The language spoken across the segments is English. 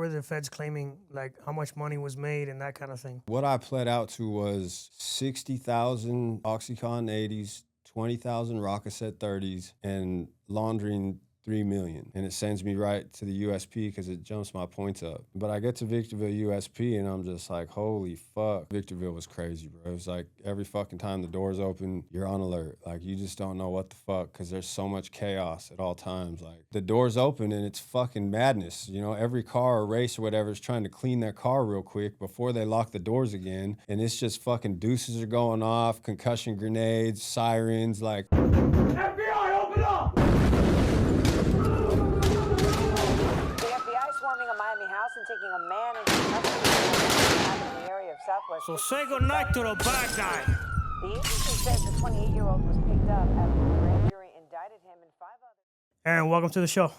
were the feds claiming, like, how much money was made and that kind of thing? What I pled out to was 60,000 oxycodone 80s, 20,000 Rockeset 30s, and laundering 3 million. And it sends me right to the USP because it jumps my points up. But I get to Victorville USP and I'm just like, holy fuck. Victorville was crazy, bro. It was like every fucking time the doors open, you're on alert. Like you just don't know what the fuck because there's so much chaos at all times. Like the doors open and it's fucking madness. You know, every car or race or whatever is trying to clean their car real quick before they lock the doors again. And it's just fucking deuces are going off, concussion grenades, sirens, like. FBI, open up! Storming a Miami house and taking a man into custody in the area of Southwest. So say goodnight to the bad guy. The agency says the 28-year-old was picked up after the grand jury indicted him and 5 others. Aaron, welcome to the show.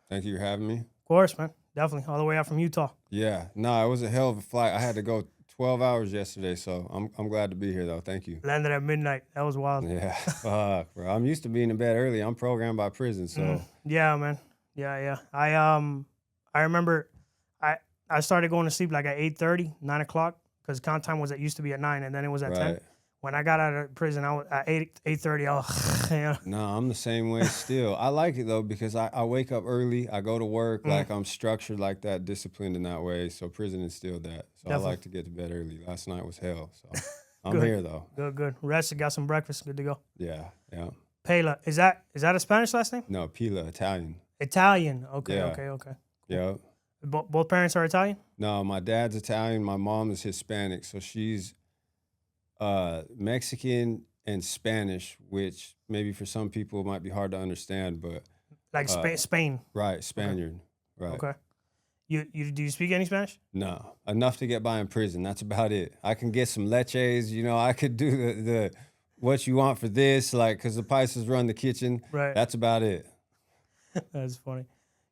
Thank you for having me. Of course, man. Definitely. All the way out from Utah. Yeah. No, it was a hell of a flight. I had to go 12 hours yesterday, so I'm glad to be here, though. Thank you. Landed at midnight. That was wild. Yeah. Fuck, bro. I'm used to being in bed early. I'm programmed by prison, so. Yeah, man. Yeah. I remember I started going to sleep like at 8:30, 9 o'clock, because count time used to be at 9, and then it was at 10. When I got out of prison, I was at 8:30. I was, yeah. No, I'm the same way still. I like it, though, because I wake up early. I go to work. Like, I'm structured like that, disciplined in that way. So prison instilled that. So Definitely. I like to get to bed early. Last night was hell. So I'm here, though. Good. Rested, got some breakfast. Good to go. Yeah. Peila. Is that a Spanish last name? No, Peila, Italian. Italian. Okay. Yeah. Yeah. Both parents are Italian? No, my dad's Italian. My mom is Hispanic. So she's Mexican and Spanish, which maybe for some people it might be hard to understand, but like Spain. Right, Spaniard. Okay. Right. Okay. Do you speak any Spanish? No, enough to get by in prison. That's about it. I can get some leches. You know, I could do the what you want for this, like, because the Paisas run the kitchen. Right. That's about it. That's funny.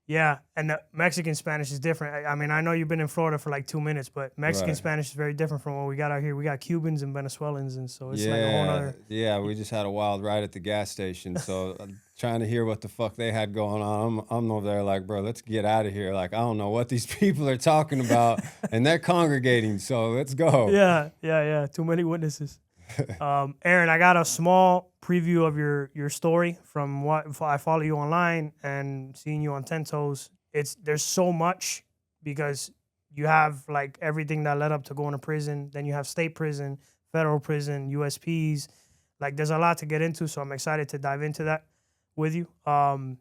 Yeah, and the Mexican Spanish is different. I mean, I know you've been in Florida for like 2 minutes, but Mexican Spanish is very different from what we got out here. We got Cubans and Venezuelans, and so it's like a whole other. Yeah, we just had a wild ride at the gas station, so trying to hear what the fuck they had going on. I'm over there like, bro, let's get out of here. Like, I don't know what these people are talking about, and they're congregating, so let's go. Yeah. Too many witnesses. Aaron, I got a small preview of your story from what I follow you online and seeing you on 10 Toes. There's so much because you have like everything that led up to going to prison. Then you have state prison, federal prison, USPs. Like there's a lot to get into, so I'm excited to dive into that with you. So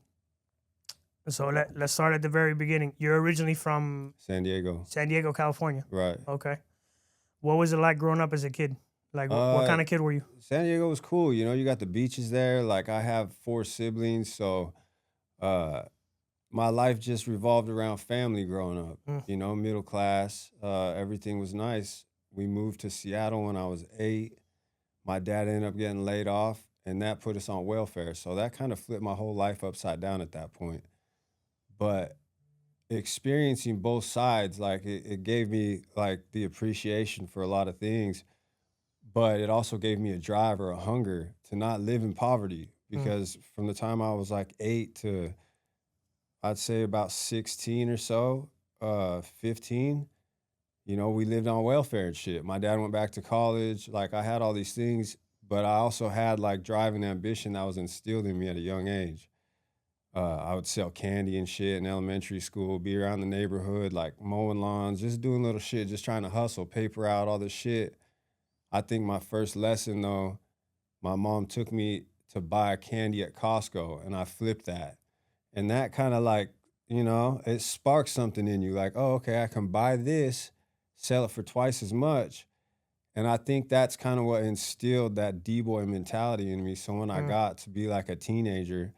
let's start at the very beginning. You're originally from San Diego, California. Right. Okay. What was it like growing up as a kid? Like, what kind of kid were you? San Diego was cool. You know, you got the beaches there. Like, I have 4 siblings, so my life just revolved around family growing up. You know, middle class. Everything was nice. We moved to Seattle when I was 8. My dad ended up getting laid off, and that put us on welfare. So that kind of flipped my whole life upside down at that point. But experiencing both sides, like, it gave me, like, the appreciation for a lot of things. But it also gave me a drive or a hunger to not live in poverty because from the time I was like 8 to I'd say about 16 or so, 15, you know, we lived on welfare and shit. My dad went back to college. Like I had all these things, but I also had like drive and ambition that was instilled in me at a young age. I would sell candy and shit in elementary school, be around the neighborhood, like mowing lawns, just doing little shit, just trying to hustle, paper out, all this shit. I think my first lesson, though, my mom took me to buy candy at Costco, and I flipped that. And that kind of like, you know, it sparks something in you. Like, oh, okay, I can buy this, sell it for twice as much. And I think that's kind of what instilled that D-boy mentality in me. So when I got to be like a teenager,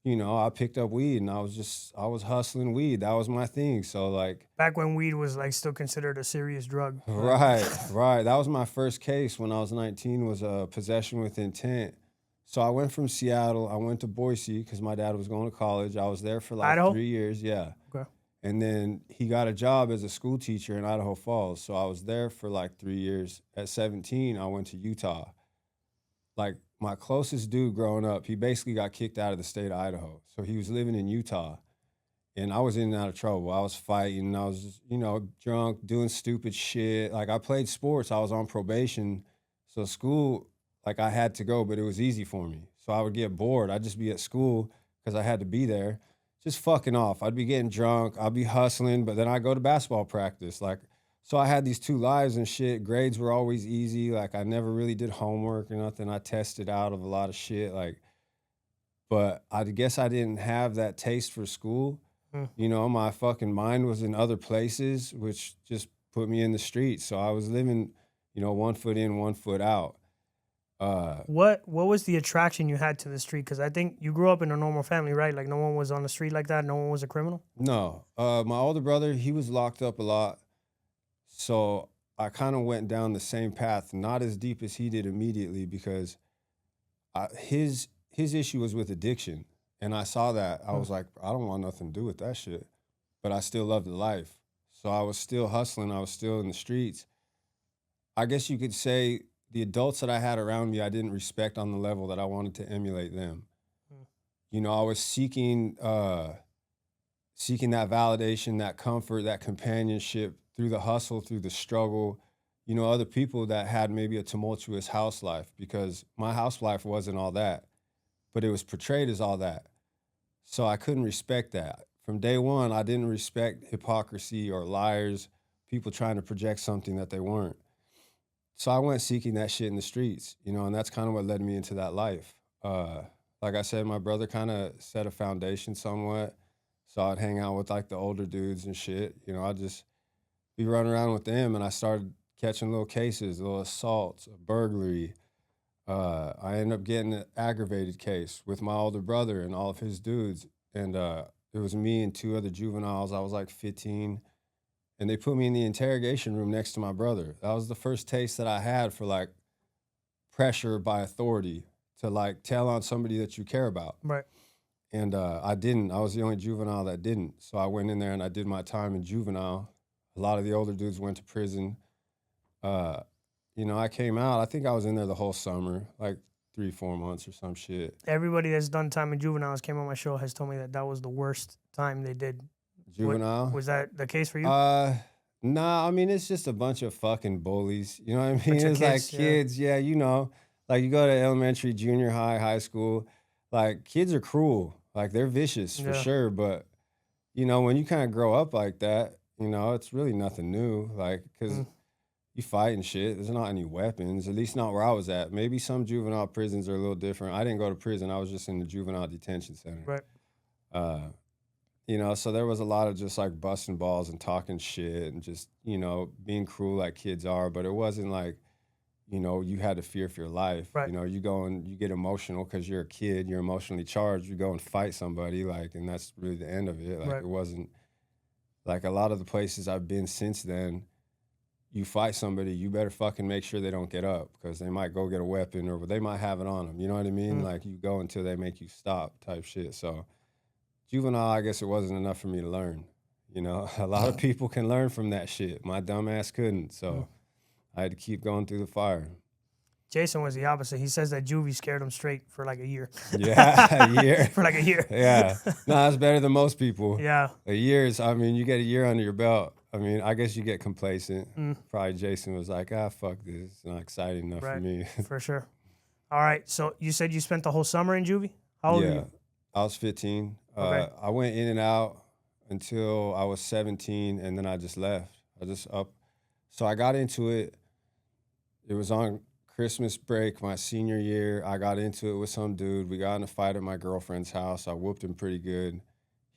you know, I picked up weed and I was hustling weed. That was my thing. So like back when weed was like still considered a serious drug. Right. That was my first case when I was 19 was possession with intent. So I went from Seattle. I went to Boise because my dad was going to college. I was there for like Idaho? 3 years. Yeah. Okay. And then he got a job as a school teacher in Idaho Falls. So I was there for like 3 years. At 17, I went to Utah. Like my closest dude growing up, he basically got kicked out of the state of Idaho. So he was living in Utah. And I was in and out of trouble. I was fighting. I was, just, drunk, doing stupid shit. Like I played sports. I was on probation. So school, like I had to go, but it was easy for me. So I would get bored. I'd just be at school because I had to be there, just fucking off. I'd be getting drunk. I'd be hustling, but then I'd go to basketball practice. Like, so I had these two lives and shit. Grades were always easy. Like I never really did homework or nothing. I tested out of a lot of shit. Like, but I guess I didn't have that taste for school. My fucking mind was in other places, which just put me in the streets. So I was living, 1 foot in, 1 foot out. What was the attraction you had to the street? Because I think you grew up in a normal family, right? Like no one was on the street like that. No one was a criminal. No, my older brother, he was locked up a lot. So I kind of went down the same path, not as deep as he did immediately, because his issue was with addiction. And I saw that. I was like, I don't want nothing to do with that shit. But I still loved the life. So I was still hustling. I was still in the streets. I guess you could say the adults that I had around me, I didn't respect on the level that I wanted to emulate them. I was seeking that validation, that comfort, that companionship through the hustle, through the struggle. Other people that had maybe a tumultuous house life, because my house life wasn't all that, but it was portrayed as all that. So I couldn't respect that. From day one, I didn't respect hypocrisy or liars, people trying to project something that they weren't. So I went seeking that shit in the streets, and that's kind of what led me into that life. Like I said, my brother kind of set a foundation somewhat. So I'd hang out with like the older dudes and shit. I'd just be running around with them, and I started catching little cases, little assaults, a burglary. I ended up getting an aggravated case with my older brother and all of his dudes. And it was me and two other juveniles. I was like 15. And they put me in the interrogation room next to my brother. That was the first taste that I had for like pressure by authority to like tell on somebody that you care about. Right. And I didn't. I was the only juvenile that didn't. So I went in there and I did my time in juvenile. A lot of the older dudes went to prison. I came out, I think I was in there the whole summer, like 3-4 months or some shit. Everybody that's done time in juveniles came on my show has told me that was the worst time they did. Juvenile? Was that the case for you? Nah, I mean, it's just a bunch of fucking bullies. You know what I mean? It's kids, like kids, yeah, like you go to elementary, junior high, high school, like kids are cruel. Like they're vicious for sure. But, when you kind of grow up like that, it's really nothing new. Like, because you fight and shit. There's not any weapons, at least not where I was at. Maybe some juvenile prisons are a little different. I didn't go to prison. I was just in the juvenile detention center. Right. So there was a lot of just like busting balls and talking shit and just, being cruel like kids are. But it wasn't like, you had to fear for your life. Right. You go and you get emotional because you're a kid. You're emotionally charged. You go and fight somebody, like, and that's really the end of it. Like, It wasn't like a lot of the places I've been since then. You fight somebody, you better fucking make sure they don't get up because they might go get a weapon or they might have it on them. You know what I mean? Like you go until they make you stop type shit. So juvenile, I guess it wasn't enough for me to learn. A lot of people can learn from that shit. My dumb ass couldn't. So I had to keep going through the fire. Jason was the opposite. He says that juvie scared him straight for like a year. Yeah, a year. For like a year. Yeah. No, that's better than most people. Yeah. A year is, you get a year under your belt. I guess you get complacent. Probably Jason was like, fuck this. It's not exciting enough for me. For sure. All right. So you said you spent the whole summer in juvie? How old were you? I was 15. Okay. I went in and out until I was 17, and then I just left. So I got into it. It was on Christmas break, my senior year. I got into it with some dude. We got in a fight at my girlfriend's house. I whooped him pretty good.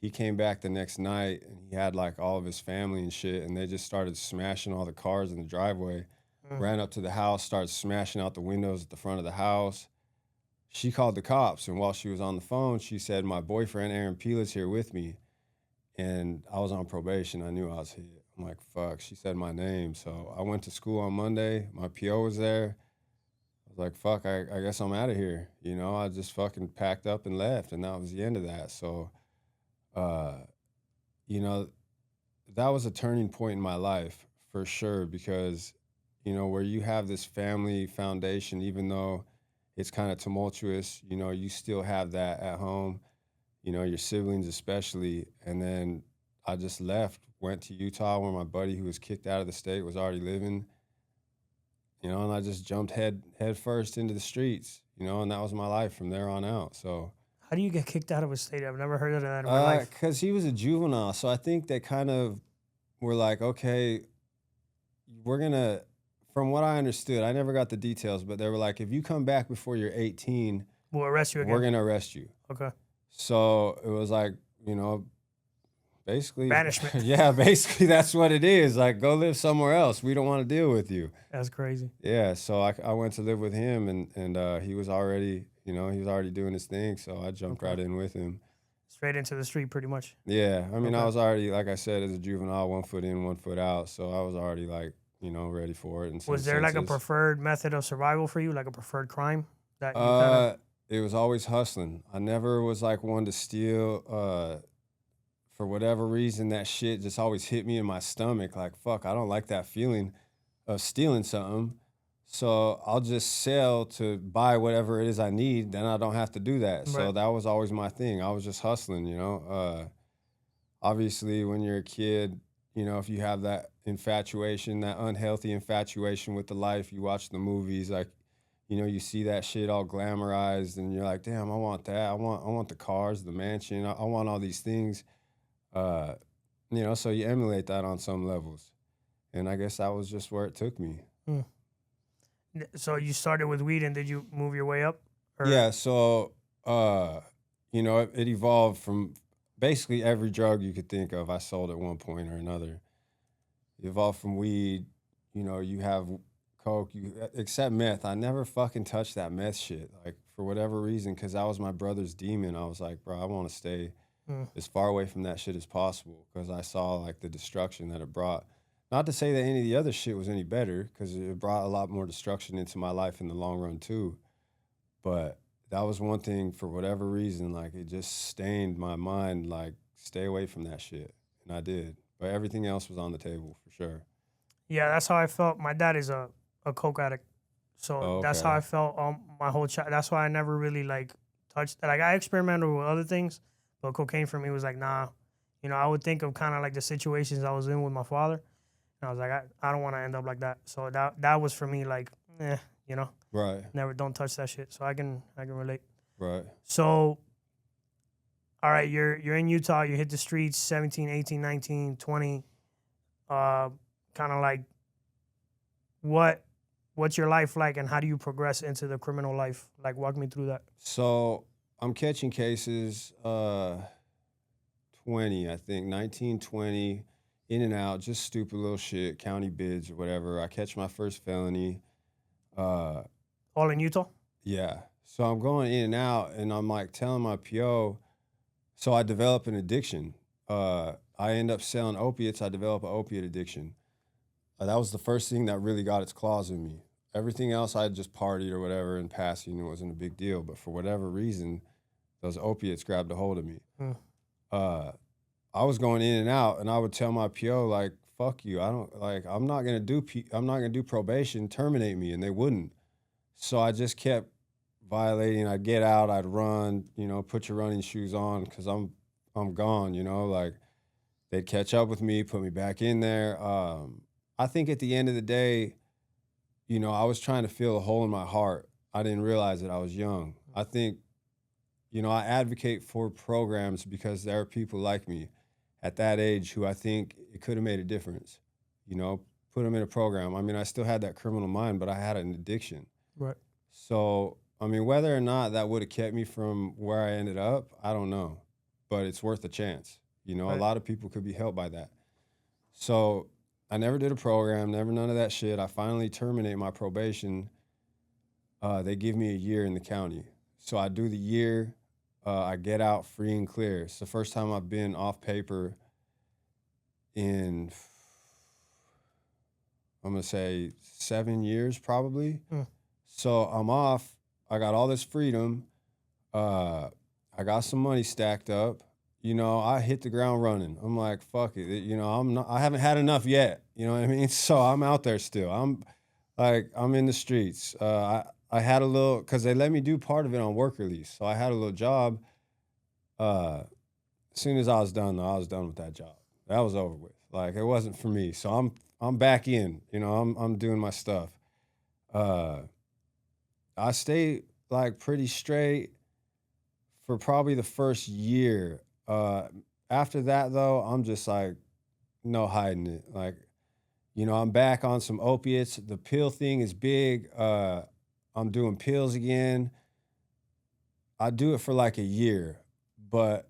He came back the next night, and he had like all of his family and shit, and they just started smashing all the cars in the driveway. Ran up to the house, started smashing out the windows at the front of the house. She called the cops, and while she was on the phone, she said, my boyfriend, Aaron Peila, is here with me. And I was on probation. I knew I was hit. I'm like, fuck. She said my name. So I went to school on Monday. My PO was there. I was like, fuck, I guess I'm out of here. I just fucking packed up and left, and that was the end of that. So, that was a turning point in my life for sure because, where you have this family foundation, even though it's kind of tumultuous, you still have that at home. you know, your siblings especially. And then I just left, went to Utah where my buddy who was kicked out of the state was already living, you know, and I just jumped head first into the streets, you know, and that was my life from there on out. So How do you get kicked out of a state? I've never heard of that in my life. because he was a juvenile. So I think they kind of were like, okay, we're going to, from what I understood, I never got the details, but they were like, if you come back before you're 18, We'll arrest you again. we're going to arrest you. Okay. So it was like, you know, basically. Banishment. Yeah, basically that's what it is. Like, go live somewhere else. We don't want to deal with you. That's crazy. Yeah, so I went to live with him, and he was already, you know, he was already doing his thing, so I jumped right in with him. Straight into the street, pretty much. Yeah, I mean, I Okay. was already, like I said, as a juvenile, 1 foot in, 1 foot out, so I was already, like, you know, ready for it. And Was there like a preferred method of survival for you, like a preferred crime that you kind of? It was always hustling. I never was like one to steal. For whatever reason, that shit just always hit me in my stomach. Like, fuck, I don't like that feeling of stealing something. So I'll just sell to buy whatever it is I need. Then I don't have to do that. So Right. that was always my thing. I was just hustling, you know. Obviously, when you're a kid, you know, if you have that infatuation, that unhealthy infatuation with the life, you watch the movies, like, you know, you see that shit all glamorized, and you're like, damn, I want that. I want the cars, the mansion. I want all these things. Uh, you know, so you emulate that on some levels. And I guess that was just where it took me. So you started with weed, and did you move your way up? Or- Yeah, so, you know, it evolved from basically every drug you could think of, I sold at one point or another. It evolved from weed, you know, you have coke, except meth. I never fucking touched that meth shit, like, for whatever reason, because that was my brother's demon. I was like, bro, I want to stay as far away from that shit as possible, because I saw, like, the destruction that it brought. Not to say that any of the other shit was any better, because it brought a lot more destruction into my life in the long run too. But that was one thing, for whatever reason, like, it just stained my mind, like, stay away from that shit. And I did. But everything else was on the table for sure. Yeah, that's how I felt. My dad is a coke addict, so Oh, that's okay. how I felt my whole child. That's why I never really like touched. Like I experimented with other things, but cocaine for me was like, nah. You know, I would think of kind of like the situations I was in with my father, and I was like, I don't want to end up like that. So that was for me like, you know, Right, never, don't touch that shit. So I can relate. right. So, all right, you're in Utah. You hit the streets, 17, 18, 19, 20. Kind of like, what's your life like, and how do you progress into the criminal life? Like, walk me through that. So I'm catching cases, 20, I think, 19, 20, in and out, just stupid little shit, county bids or whatever. I catch my first felony. All in Utah? Yeah. So I'm going in and out, and I'm like telling my PO, so I develop an addiction. I end up selling opiates. I develop an opiate addiction. That was the first thing that really got its claws in me. Everything else, I had just partied or whatever in passing. It wasn't a big deal. But for whatever reason, those opiates grabbed a hold of me. I was going in and out, and I would tell my PO, like, fuck you. I'm not gonna do probation, terminate me, and they wouldn't. So I just kept violating. I'd get out, I'd run, you know, put your running shoes on, because I'm gone, you know, like, they'd catch up with me, put me back in there. I think at the end of the day, you know, I was trying to fill a hole in my heart. I didn't realize that I was young. I think, you know, I advocate for programs because there are people like me at that age who I think it could have made a difference, you know, put them in a program. I mean, I still had that criminal mind, but I had an addiction. Right. So, I mean, whether or not that would have kept me from where I ended up, I don't know, but it's worth a chance. You know, Right. A lot of people could be helped by that. So I never did a program, never none of that shit. I finally terminate my probation. They give me a year in the county. So I do the year. I get out free and clear. It's the first time I've been off paper in, I'm going to say 7 years probably. So I'm off. I got all this freedom. I got some money stacked up. You know, I hit the ground running. I'm like, fuck it. You know, I haven't had enough yet. You know what I mean? So I'm out there still. I'm in the streets. I had a little, because they let me do part of it on work release. So I had a little job As soon as I was done, though, I was done with that job. That was over with. Like, it wasn't for me. So I'm back in. You know, I'm doing my stuff. I stayed like pretty straight for probably the first year. After that, though, I'm just like, no hiding it. Like, you know, I'm back on some opiates. The pill thing is big. I'm doing pills again. I do it for like a year, but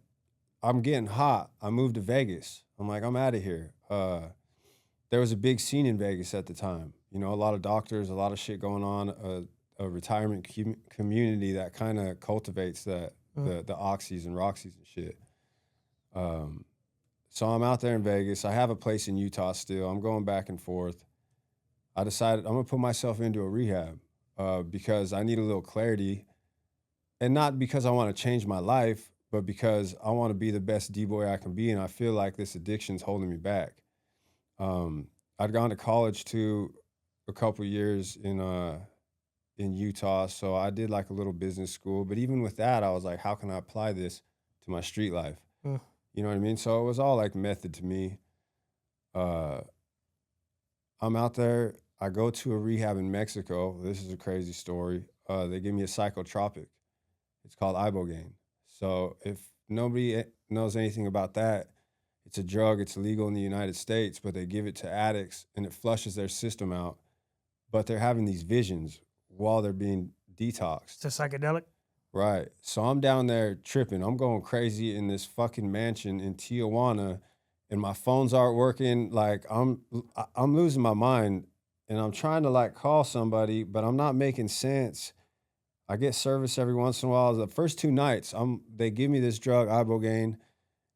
I'm getting hot. I moved to Vegas. I'm like, I'm out of here. There was a big scene in Vegas at the time. You know, a lot of doctors, a lot of shit going on, a retirement community that kind of cultivates that, the oxys and roxys and shit. So I'm out there in Vegas. I have a place in Utah still. I'm going back and forth. I decided I'm going to put myself into a rehab because I need a little clarity. And not because I want to change my life, but because I want to be the best D-boy I can be. And I feel like this addiction's holding me back. I'd gone to college too a couple years in Utah. So I did like a little business school. But even with that, I was like, how can I apply this to my street life? You know what I mean? So it was all like method to me. I'm out there. I go to a rehab in Mexico. This is a crazy story. They give me a psychotropic. It's called ibogaine. So if nobody knows anything about that, it's a drug. It's illegal in the United States, but they give it to addicts and it flushes their system out. But they're having these visions while they're being detoxed. It's a psychedelic? Right. So I'm down there tripping. I'm going crazy in this fucking mansion in Tijuana, and my phones aren't working. Like I'm losing my mind, and I'm trying to like call somebody, but I'm not making sense. I get service every once in a while. The first 2 nights, they give me this drug, ibogaine.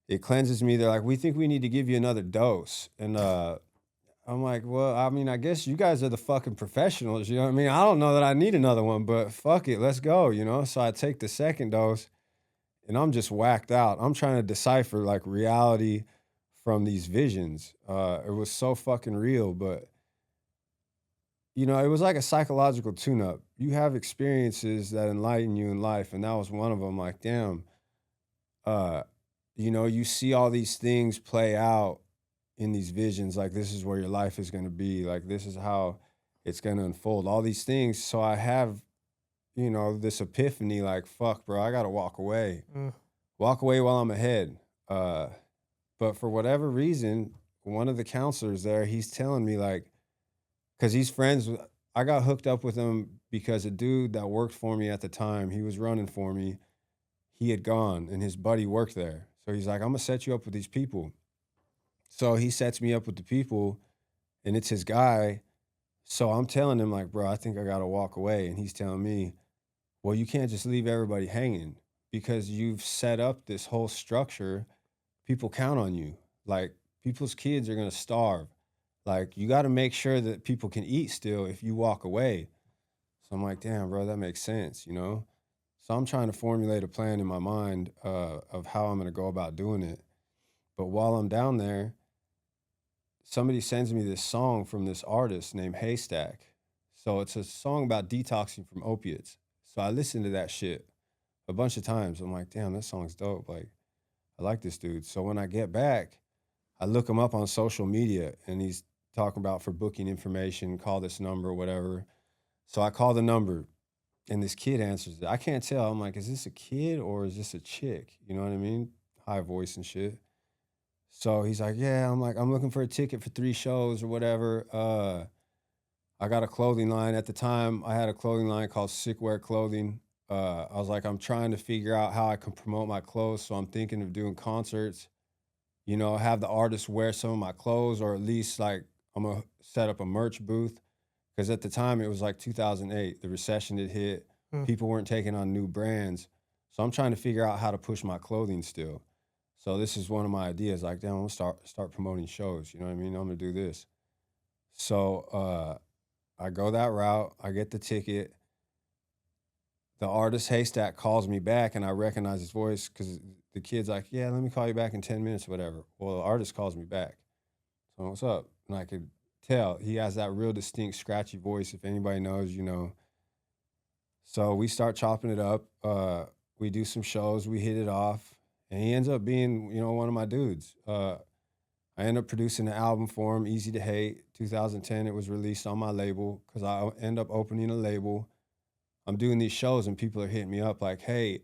It cleanses me. They're like, we think we need to give you another dose. And I'm like, well, I mean, I guess you guys are the fucking professionals. You know what I mean? I don't know that I need another one, but fuck it, let's go, you know? So I take the second dose, and I'm just whacked out. I'm trying to decipher like reality from these visions. It was so fucking real, but you know, it was like a psychological tune-up. You have experiences that enlighten you in life, and that was one of them. Like, damn, you know, you see all these things play out in these visions. Like, this is where your life is going to be. Like, this is how it's going to unfold. All these things. So I have, you know, this epiphany. Like, fuck, bro, I got to walk away. Walk away while I'm ahead. But for whatever reason, one of the counselors there, he's telling me like, because he's friends with, I got hooked up with him because a dude that worked for me at the time, he was running for me. He had gone and his buddy worked there. So he's like, I'm going to set you up with these people. So he sets me up with the people and it's his guy. So I'm telling him like, bro, I think I got to walk away. And he's telling me, well, you can't just leave everybody hanging because you've set up this whole structure. People count on you. Like people's kids are going to starve. Like, you got to make sure that people can eat still if you walk away. So I'm like, damn, bro, that makes sense, you know? So I'm trying to formulate a plan in my mind of how I'm going to go about doing it. But while I'm down there, somebody sends me this song from this artist named Haystack. So it's a song about detoxing from opiates. So I listened to that shit a bunch of times. I'm like, damn, that song's dope. Like, I like this dude. So when I get back, I look him up on social media, and he's talking about for booking information, call this number or whatever. So I call the number, and this kid answers it. I can't tell. I'm like, is this a kid or is this a chick? You know what I mean? High voice and shit. So he's like, yeah. I'm like, I'm looking for a ticket for 3 shows or whatever. I got a clothing line. At the time, I had a clothing line called Sickwear Clothing. I was like, I'm trying to figure out how I can promote my clothes. So I'm thinking of doing concerts, you know, have the artists wear some of my clothes, or at least like I'm going to set up a merch booth. Because at the time, it was like 2008. The recession had hit. People weren't taking on new brands. So I'm trying to figure out how to push my clothing still. So this is one of my ideas. Like, damn, I'm going to start promoting shows. You know what I mean? I'm going to do this. So I go that route. I get the ticket. The artist Haystack calls me back, and I recognize his voice because the kid's like, yeah, let me call you back in 10 minutes or whatever. Well, the artist calls me back. So what's up? And I could tell he has that real distinct, scratchy voice. If anybody knows, you know. So we start chopping it up. We do some shows. We hit it off. And he ends up being, you know, one of my dudes. I ended up producing an album for him, Easy to Hate. 2010, it was released on my label because I end up opening a label. I'm doing these shows and people are hitting me up like, hey,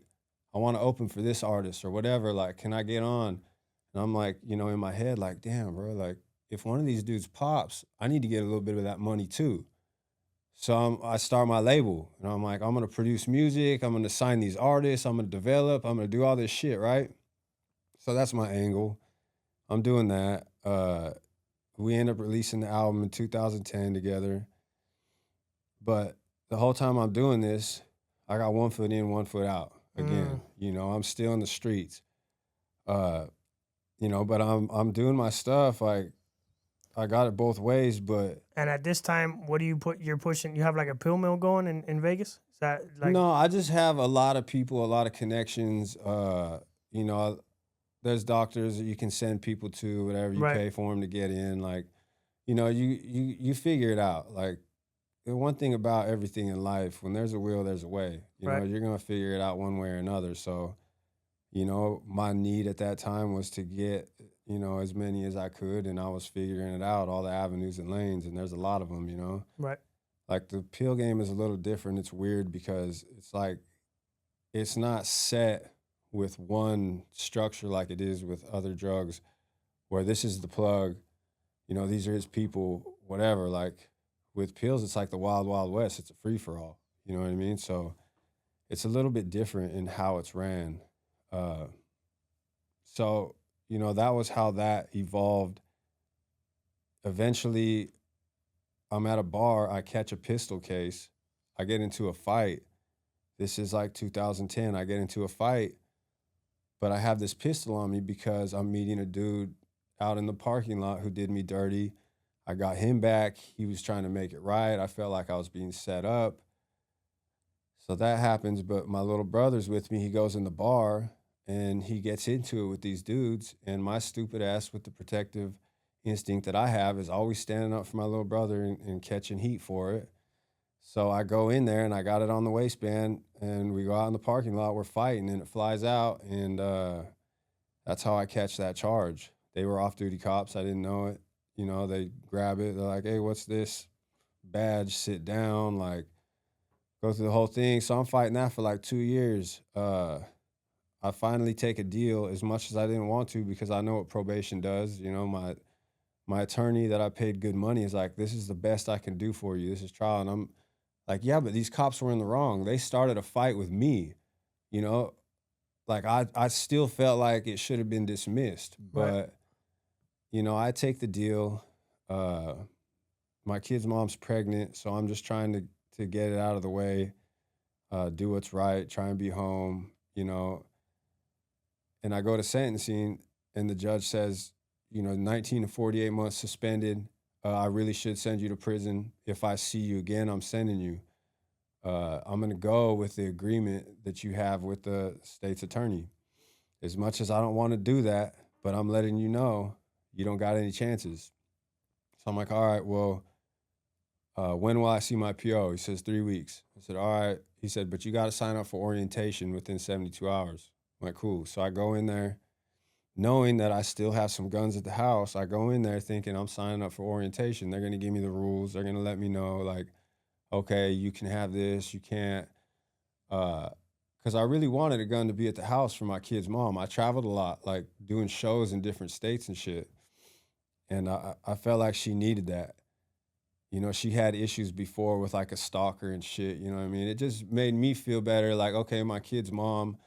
I want to open for this artist or whatever. Like, can I get on? And I'm like, you know, in my head, like, damn, bro, like, if one of these dudes pops, I need to get a little bit of that money too. So I start my label and I'm like, I'm going to produce music. I'm going to sign these artists. I'm going to develop. I'm going to do all this shit, right? So that's my angle. I'm doing that. We end up releasing the album in 2010 together. But the whole time I'm doing this, I got 1 foot in, 1 foot out again. You know, I'm still in the streets. You know, but I'm doing my stuff. Like, I got it both ways, but And at this time, what do you put? You're pushing. You have like a pill mill going in Vegas. Is that like? no, I just have a lot of people, a lot of connections. You know, there's doctors that you can send people to, whatever you Right. pay for them to get in. Like, you know, you figure it out. Like, the one thing about everything in life, when there's a will, there's a way. You know, Right. you're gonna figure it out one way or another. So, you know, my need at that time was to get, you know, as many as I could, and I was figuring it out, all the avenues and lanes, and there's a lot of them, you know. Right. Like, the pill game is a little different. It's weird because it's like, it's not set with one structure like it is with other drugs, where this is the plug, you know, these are his people, whatever. Like, with pills, it's like the wild, wild west. It's a free for all. You know what I mean? So it's a little bit different in how it's ran. So, you know, that was how that evolved. Eventually, I'm at a bar, I catch a pistol case, I get into a fight. This is like 2010. I get into a fight, but I have this pistol on me because I'm meeting a dude out in the parking lot who did me dirty. I got him back. He was trying to make it right. I felt like I was being set up. So that happens, but my little brother's with me. He goes in the bar and he gets into it with these dudes. And my stupid ass, with the protective instinct that I have, is always standing up for my little brother and catching heat for it. So I go in there and I got it on the waistband and we go out in the parking lot, we're fighting and it flies out. And that's how I catch that charge. They were off-duty cops. I didn't know it. You know, they grab it. They're like, hey, what's this badge? Sit down. Like, go through the whole thing. So I'm fighting that for like 2 years. I finally take a deal, as much as I didn't want to, because I know what probation does. You know, my attorney that I paid good money is like, this is the best I can do for you. This is trial. And I'm like, yeah, but these cops were in the wrong. They started a fight with me, you know? Like, I still felt like it should have been dismissed. But, Right. you know, I take the deal. My kid's mom's pregnant, so I'm just trying to get it out of the way, do what's right, try and be home, you know. And I go to sentencing, and the judge says, you know, 19 to 48 months suspended. I really should send you to prison. If I see you again, I'm sending you. I'm going to go with the agreement that you have with the state's attorney. As much as I don't want to do that, but I'm letting you know you don't got any chances. So I'm like, all right, well, when will I see my PO? He says 3 weeks. I said, all right. He said, but you got to sign up for orientation within 72 hours. I'm like, cool. So I go in there knowing that I still have some guns at the house. I go in there thinking I'm signing up for orientation. They're going to give me the rules. They're going to let me know, like, okay, you can have this, you can't. Because I really wanted a gun to be at the house for my kid's mom. I traveled a lot, like doing shows in different states and shit. And I felt like she needed that. You know, she had issues before with like a stalker and shit, you know what I mean? It just made me feel better, like, okay, my kid's mom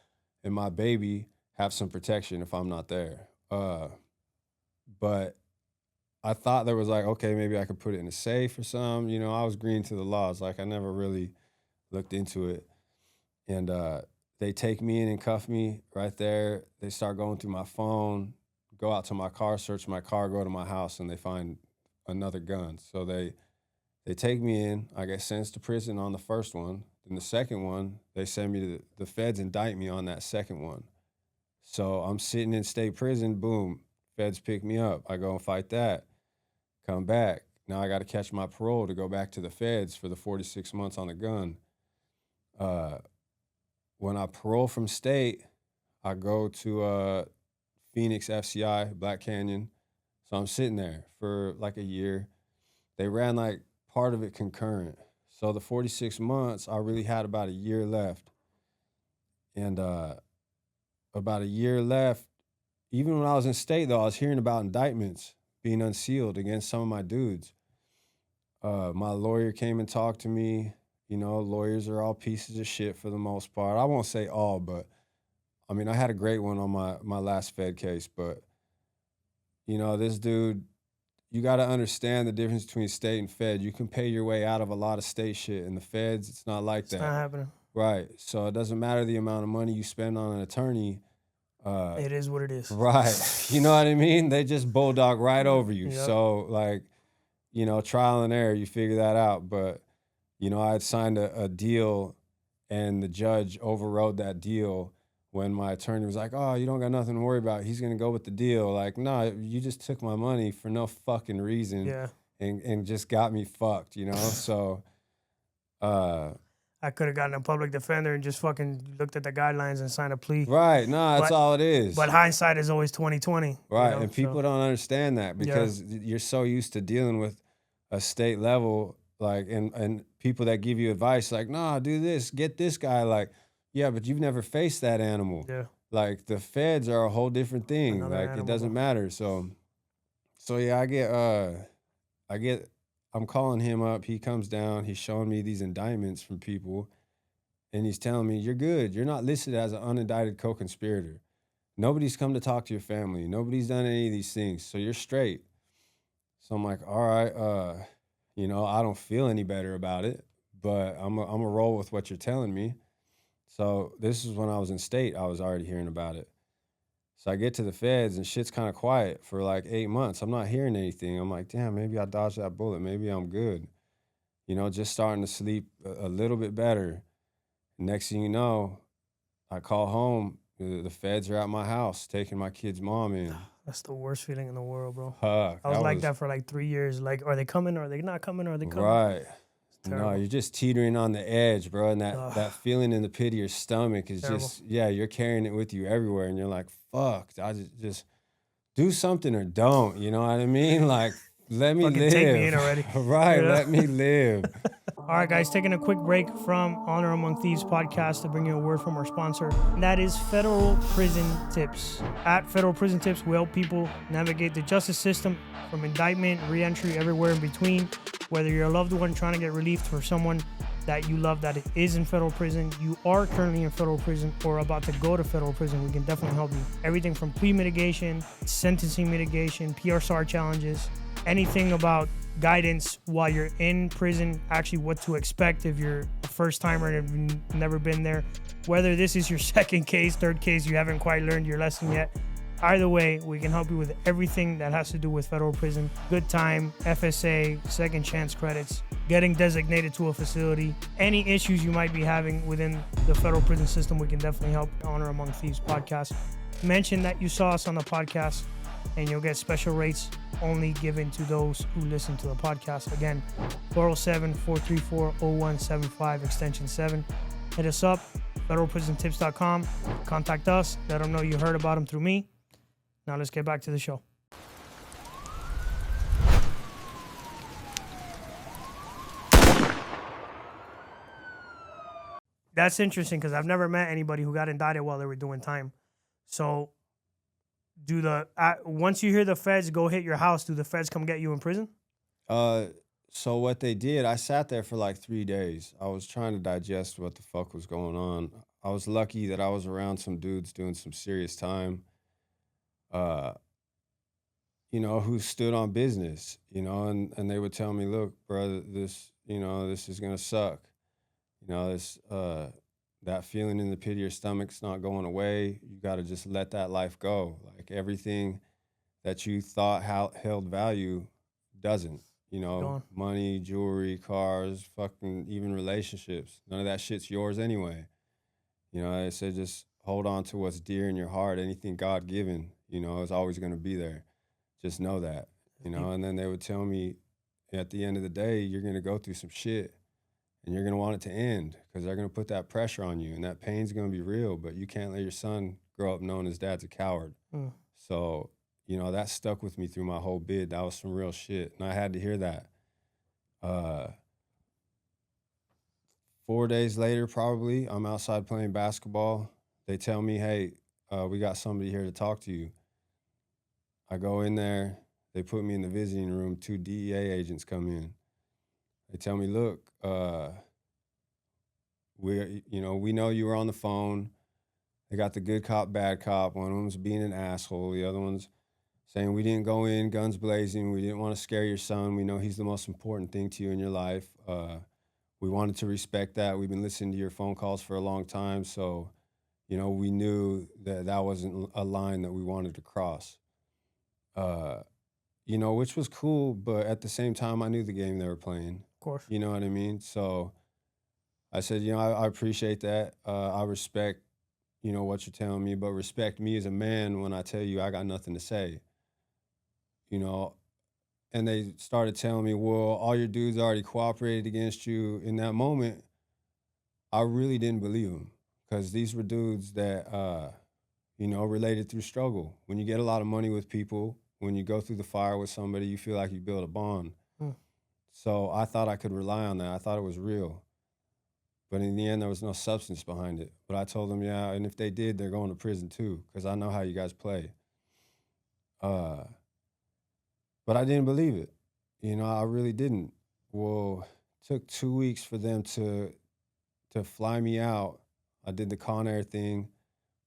and my baby have some protection if I'm not there. But I thought there was like, okay, maybe I could put it in a safe or something. You know, I was green to the laws. Like, I never really looked into it. And they take me in and cuff me right there. They start going through my phone, go out to my car, search my car, go to my house, and they find another gun. So they take me in. I get sentenced to prison on the first one. Then the second one, they send me to the feds indict me on that second one. So I'm sitting in state prison, boom, feds pick me up. I go and fight that, come back. Now I got to catch my parole to go back to the feds for the 46 months on the gun. When I parole from state, I go to Phoenix FCI, Black Canyon. So I'm sitting there for like a year. They ran like part of it concurrent. So the 46 months, I really had about a year left. And about a year left, even when I was in state though, I was hearing about indictments being unsealed against some of my dudes. My lawyer came and talked to me. You know, lawyers are all pieces of shit for the most part. I won't say all, but I mean, I had a great one on my last Fed case, but you know, this dude, you got to understand the difference between state and Fed. You can pay your way out of a lot of state shit. In the Feds, it's not like that. It's not happening. Right. So it doesn't matter the amount of money you spend on an attorney. It is what it is. Right. You know what I mean? They just bulldog right over you. Yep. So like, you know, trial and error, you figure that out. But, you know, I had signed a deal and the judge overrode that deal when my attorney was like, oh, you don't got nothing to worry about. He's going to go with the deal. Like, no, you just took my money for no fucking reason. Yeah. And just got me fucked, you know? So, I could have gotten a public defender and just fucking looked at the guidelines and signed a plea. right. No, that's all it is. But hindsight is always 20/20. Right. You know? And people don't understand that because you're so used to dealing with a state level, like, and people that give you advice, like, nah, do this, get this guy. Like, yeah, but you've never faced that animal. Yeah. Like, the feds are a whole different thing. Another like, animal. it doesn't matter. So yeah, I'm calling him up. He comes down. He's showing me these indictments from people. And he's telling me, you're good. You're not listed as an unindicted co-conspirator. Nobody's come to talk to your family. Nobody's done any of these things. So you're straight. So I'm like, all right, you know, I don't feel any better about it, but I'm gonna roll with what you're telling me. So this is when I was in state, I was already hearing about it. So I get to the feds and shit's kind of quiet for like 8 months. I'm not hearing anything. I'm like, damn, maybe I dodged that bullet. Maybe I'm good. You know, just starting to sleep a little bit better. Next thing you know, I call home. The feds are at my house taking my kid's mom in. That's the worst feeling in the world, bro. Fuck, I was like that for like 3 years. Like, are they coming? Are they not coming? Are they coming? Right. No, terrible. you're just teetering on the edge, bro. And that feeling in the pit of your stomach is Terrible. just, yeah, you're carrying it with you everywhere. And you're like, fuck, I just do something or don't. You know what I mean? Like, let me Fucking live. take me in already. Right, Yeah. let me live. All right, guys, taking a quick break from Honor Among Thieves podcast to bring you a word from our sponsor, and that is Federal Prison Tips. At Federal Prison Tips, we help people navigate the justice system from indictment, re-entry, everywhere in between. Whether you're a loved one trying to get relief for someone that you love that is in federal prison, you are currently in federal prison, or about to go to federal prison, we can definitely help you. Everything from plea mitigation, sentencing mitigation, PRSAR challenges, anything about guidance while you're in prison, actually what to expect if you're a first timer and have never been there. Whether this is your second case, third case, you haven't quite learned your lesson yet. Either way, we can help you with everything that has to do with federal prison. Good time, FSA, second chance credits, getting designated to a facility. Any issues you might be having within the federal prison system, we can definitely help. Honor Among Thieves podcast. Mention that you saw us on the podcast and you'll get special rates only given to those who listen to the podcast. Again, 407-434-0175, extension 7. Hit us up, federalprisontipscom. Contact us. Let them know you heard about them through me. Now let's get back to the show. That's interesting because I've never met anybody who got indicted while they were doing time. So once you hear the feds go hit your house, do the feds come get you in prison? So what they did, I sat there for like 3 days. I was trying to digest what the fuck was going on. I was lucky that I was around some dudes doing some serious time, you know, who stood on business, you know, and they would tell me, look, brother, this is gonna suck. You know, that feeling in the pit of your stomach's not going away. You got to just let that life go. Like everything that you thought held value doesn't, you know, Gone. money, jewelry, cars, fucking even relationships. None of that shit's yours anyway. You know, I said, just hold on to what's dear in your heart. Anything God given, you know, is always going to be there. Just know that, you know, and then they would tell me at the end of the day, you're going to go through some shit. And you're going to want it to end because they're going to put that pressure on you and that pain's going to be real, but you can't let your son grow up known as Dad's a coward. So, you know, that stuck with me through my whole bid. That was some real shit. And I had to hear that. 4 days later, probably, I'm outside playing basketball. They tell me, hey, we got somebody here to talk to you. I go in there. They put me in the visiting room. 2 DEA agents come in. They tell me, look, we know you were on the phone. They got the good cop, bad cop. One of them's being an asshole. The other one's saying we didn't go in guns blazing. We didn't want to scare your son. We know he's the most important thing to you in your life. We wanted to respect that. We've been listening to your phone calls for a long time. So, you know, we knew that that wasn't a line that we wanted to cross. You know, which was cool, but at the same time, I knew the game they were playing. Of course. You know what I mean? So I said, you know, I appreciate that. I respect, you know, what you're telling me, but respect me as a man when I tell you I got nothing to say. You know, and they started telling me, well, all your dudes already cooperated against you. In that moment, I really didn't believe them because these were dudes that, you know, related through struggle. When you get a lot of money with people, when you go through the fire with somebody, you feel like you build a bond. So I thought I could rely on that. I thought it was real. But in the end, there was no substance behind it. But I told them, yeah, and if they did, they're going to prison too, because I know how you guys play. But I didn't believe it. You know, I really didn't. Well, it took 2 weeks for them to fly me out. I did the Con Air thing,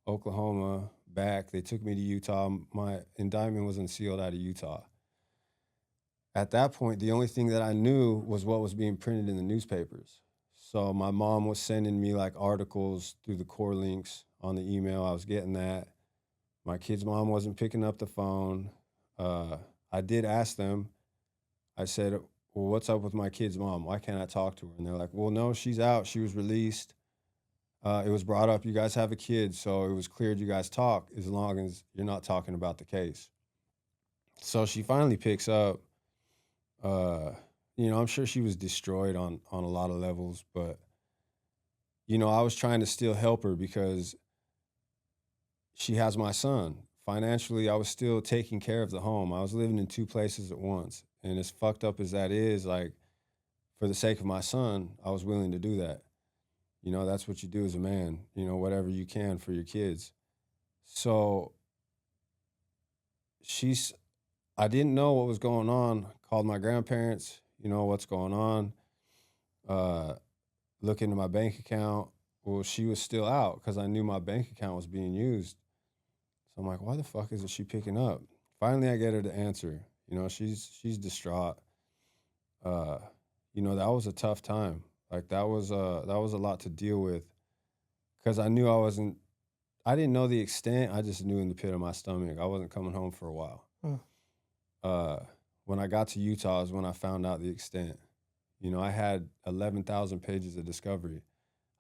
Oklahoma, back. They took me to Utah. My indictment was unsealed out of Utah. At that point, the only thing that I knew was what was being printed in the newspapers. So my mom was sending me like articles through the core links on the email. I was getting that. My kid's mom wasn't picking up the phone. I did ask them. I said, well, what's up with my kid's mom? Why can't I talk to her? And they're like, well, no, she's out. She was released. It was brought up, you guys have a kid, so it was cleared you guys talk as long as you're not talking about the case. So she finally picks up. You know, I'm sure she was destroyed on a lot of levels, but, you know, I was trying to still help her because she has my son. Financially, I was still taking care of the home. I was living in 2 places at once. And as fucked up as that is, like, for the sake of my son, I was willing to do that. You know, that's what you do as a man, you know, whatever you can for your kids. So I didn't know what was going on. Called my grandparents, you know, what's going on. Look into my bank account. Well, she was still out because I knew my bank account was being used. So I'm like, why the fuck isn't she picking up? Finally, I get her to answer. You know, she's distraught. You know, that was a tough time. Like that was a lot to deal with because I knew I didn't know the extent. I just knew in the pit of my stomach I wasn't coming home for a while. When I got to Utah is when I found out the extent. You know, I had 11,000 pages of discovery.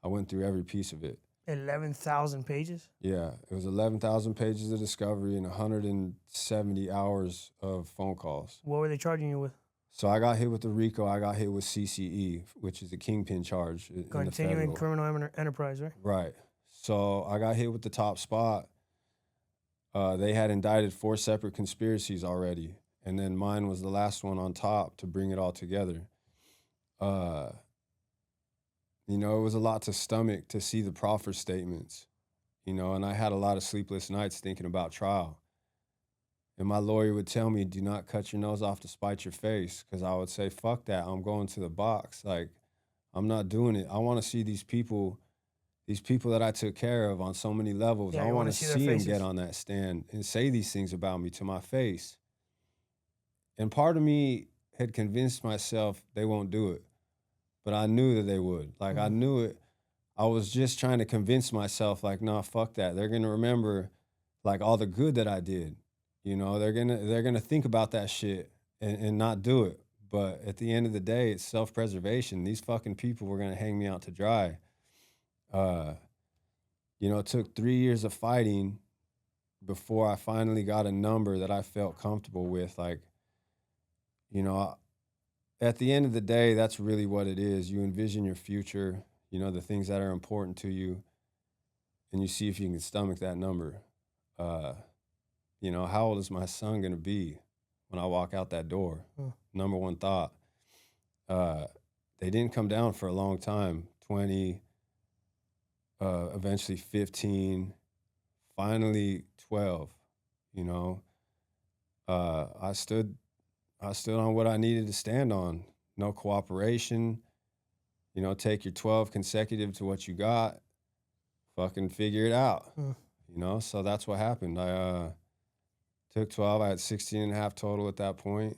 I went through every piece of it. 11,000 pages? Yeah, it was 11,000 pages of discovery and 170 hours of phone calls. What were they charging you with? So I got hit with the RICO. I got hit with CCE, which is the Kingpin charge. Continuing criminal enterprise, right? Right. So I got hit with the top spot. They had indicted 4 separate conspiracies already, and then mine was the last one on top to bring it all together. You know, it was a lot to stomach to see the proffer statements, you know, and I had a lot of sleepless nights thinking about trial. And my lawyer would tell me, do not cut your nose off to spite your face, because I would say, fuck that, I'm going to the box. Like, I'm not doing it. I want to see these people that I took care of on so many levels. Yeah, I want to see them faces. get on that stand and say these things about me to my face. And part of me had convinced myself they won't do it, but I knew that they would. Like, I knew it. I was just trying to convince myself, like, nah, fuck that. They're going to remember, like, all the good that I did. You know, they're gonna think about that shit and not do it. But at the end of the day, it's self-preservation. These fucking people were gonna hang me out to dry. You know, it took 3 years of fighting before I finally got a number that I felt comfortable with. Like, you know, at the end of the day, that's really what it is. You envision your future, you know, the things that are important to you. and you see if you can stomach that number. You know, how old is my son gonna be when I walk out that door? Number one thought. They didn't come down for a long time. 20, eventually 15, finally 12. You know, I stood on what I needed to stand on. No cooperation. You know, take your 12 consecutive to what you got. Fucking figure it out. You know, so that's what happened. I took 12. I had 16 and a half total at that point.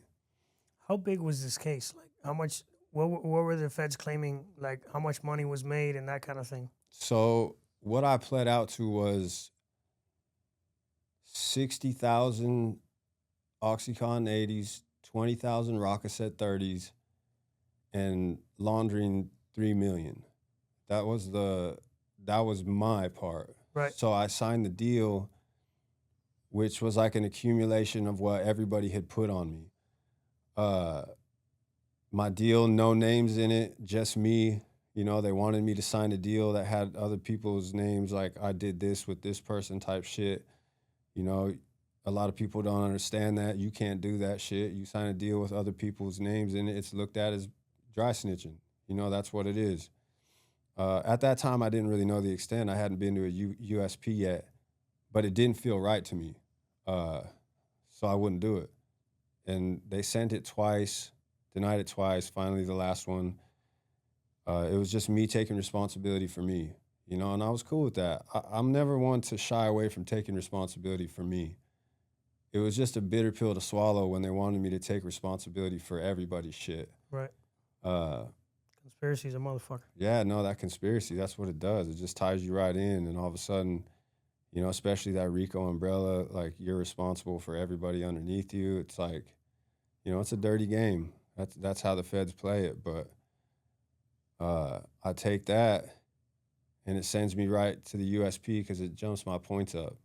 How big was this case? Like, how much? What were the feds claiming? Like, how much money was made and that kind of thing? So what I pled out to was 60,000 oxycodone 80s, 20,000 Rockeset 30s, and laundering 3 million. That was my part. Right. So I signed the deal, which was like an accumulation of what everybody had put on me. My deal, no names in it, just me. You know, they wanted me to sign a deal that had other people's names, like I did this with this person type shit. You know, a lot of people don't understand that. You can't do that shit. You sign a deal with other people's names in it, it's looked at as dry snitching. You know, that's what it is. At that time, I didn't really know the extent. I hadn't been to a USP yet, but it didn't feel right to me. So I wouldn't do it. And they sent it twice, denied it twice, finally the last one. It was just me taking responsibility for me, you know, and I was cool with that. I'm never one to shy away from taking responsibility for me. It was just a bitter pill to swallow when they wanted me to take responsibility for everybody's shit. Right. Conspiracy's a motherfucker. Yeah, no, that conspiracy, that's what it does. It just ties you right in, and all of a sudden, you know, especially that RICO umbrella, like you're responsible for everybody underneath you. It's like, you know, it's a dirty game. That's how the feds play it. But I take that, and it sends me right to the USP because it jumps my points up.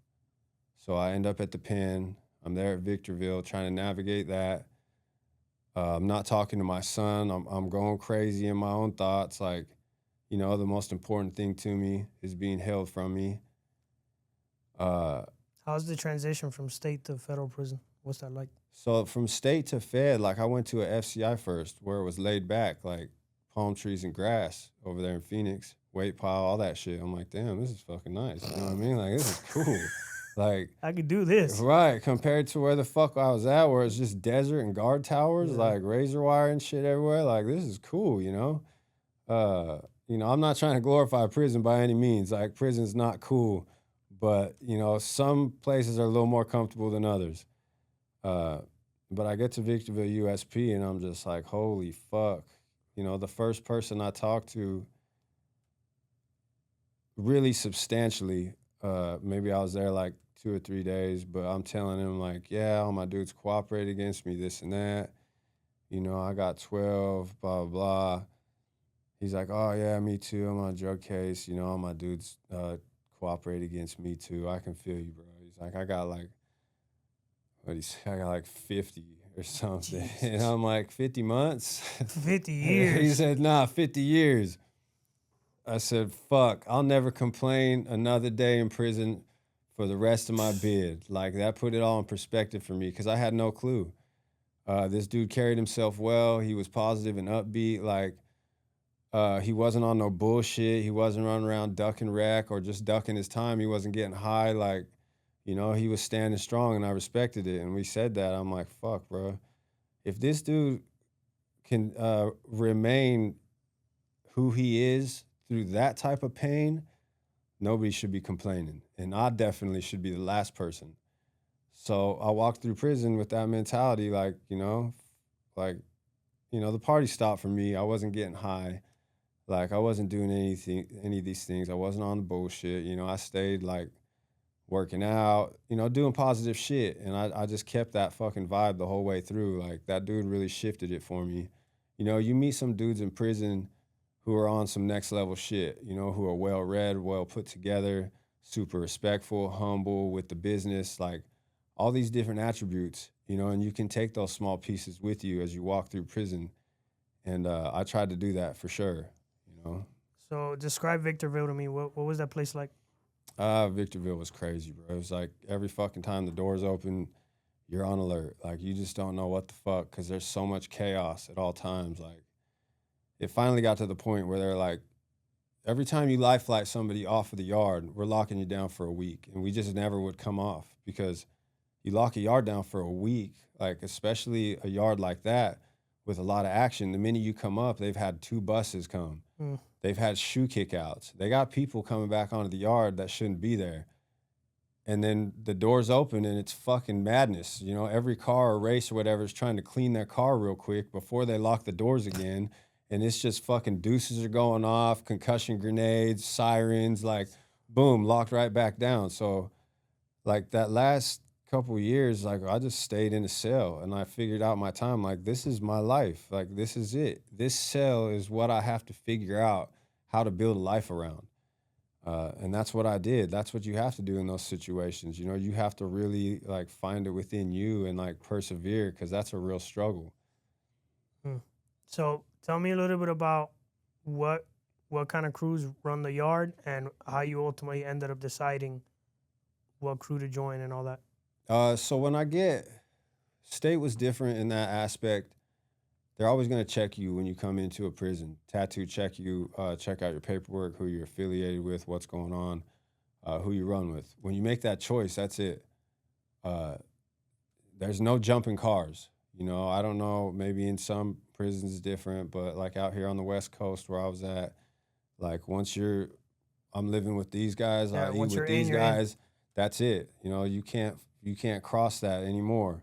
So I end up at the pen. I'm there at Victorville trying to navigate that. I'm not talking to my son. I'm going crazy in my own thoughts. Like, you know, the most important thing to me is being held from me. How's the transition from state to federal prison? What's that like? So from state to fed, like I went to a FCI first where it was laid back, like palm trees and grass over there in Phoenix, weight pile, all that shit. I'm like, damn, this is fucking nice. You know what I mean? Like, this is cool. Like, I could do this. Right, compared to where the fuck I was at, where it's just desert and guard towers, like razor wire and shit everywhere. Like, this is cool, you know? You know, I'm not trying to glorify prison by any means. Like, prison's not cool, but, you know, some places are a little more comfortable than others. But I get to Victorville USP, and I'm just like, holy fuck. You know, the first person I talked to really substantially, maybe I was there like 2 or 3 days, but I'm telling him like, yeah, all my dudes cooperate against me, this and that. You know, I got 12, blah, blah, blah. He's like, oh yeah, me too. I'm on a drug case. You know, all my dudes cooperate against me too. I can feel you, bro. He's like, I got like 50 or something. Jesus. And I'm like, 50 months? 50 years. He said, nah, 50 years. I said, fuck, I'll never complain another day in prison for the rest of my bid. Like, that put it all in perspective for me because I had no clue. This dude carried himself well. He was positive and upbeat. Like, he wasn't on no bullshit. He wasn't running around ducking wreck or just ducking his time. He wasn't getting high. Like, you know, he was standing strong, and I respected it. And we said that. I'm like, fuck, bro. If this dude can remain who he is through that type of pain, nobody should be complaining. And I definitely should be the last person. So I walked through prison with that mentality, like, the party stopped for me. I wasn't getting high. Like, I wasn't doing any of these things. I wasn't on the bullshit. You know, I stayed, like, working out, you know, doing positive shit. And I just kept that fucking vibe the whole way through. Like, that dude really shifted it for me. You know, you meet some dudes in prison who are on some next level shit, you know, who are well-read, well put together, super respectful, humble with the business, like all these different attributes, you know, and you can take those small pieces with you as you walk through prison. And I tried to do that for sure, you know. So describe Victorville to me. What was that place like? Victorville was crazy, bro. It was like every fucking time the doors open, you're on alert. Like you just don't know what the fuck because there's so much chaos at all times. Like it finally got to the point where they're like, every time you life flight somebody off of the yard, we're locking you down for a week. And we just never would come off because you lock a yard down for a week, like especially a yard like that with a lot of action. The minute you come up, they've had 2 buses come. They've had shoe kickouts. They got people coming back onto the yard that shouldn't be there. And then the doors open and it's fucking madness. You know, every car or race or whatever is trying to clean their car real quick before they lock the doors again. And it's just fucking deuces are going off, concussion grenades, sirens, like boom, locked right back down. So like that last couple of years, like I just stayed in a cell and I figured out my time. Like this is my life. Like this is it. This cell is what I have to figure out how to build a life around. And that's what I did. That's what you have to do in those situations. You know, you have to really like find it within you and like persevere because that's a real struggle. So tell me a little bit about what kind of crews run the yard and how you ultimately ended up deciding what crew to join and all that. So when I get, state was different in that aspect. They're always going to check you when you come into a prison. Tattoo check you, check out your paperwork, who you're affiliated with, what's going on, who you run with. When you make that choice, that's it. There's no jumping cars. You know, I don't know, maybe in some prisons it's different, but like out here on the West Coast where I was at, like I'm living with these guys, I eat with these guys, that's it. You know, you can't cross that anymore.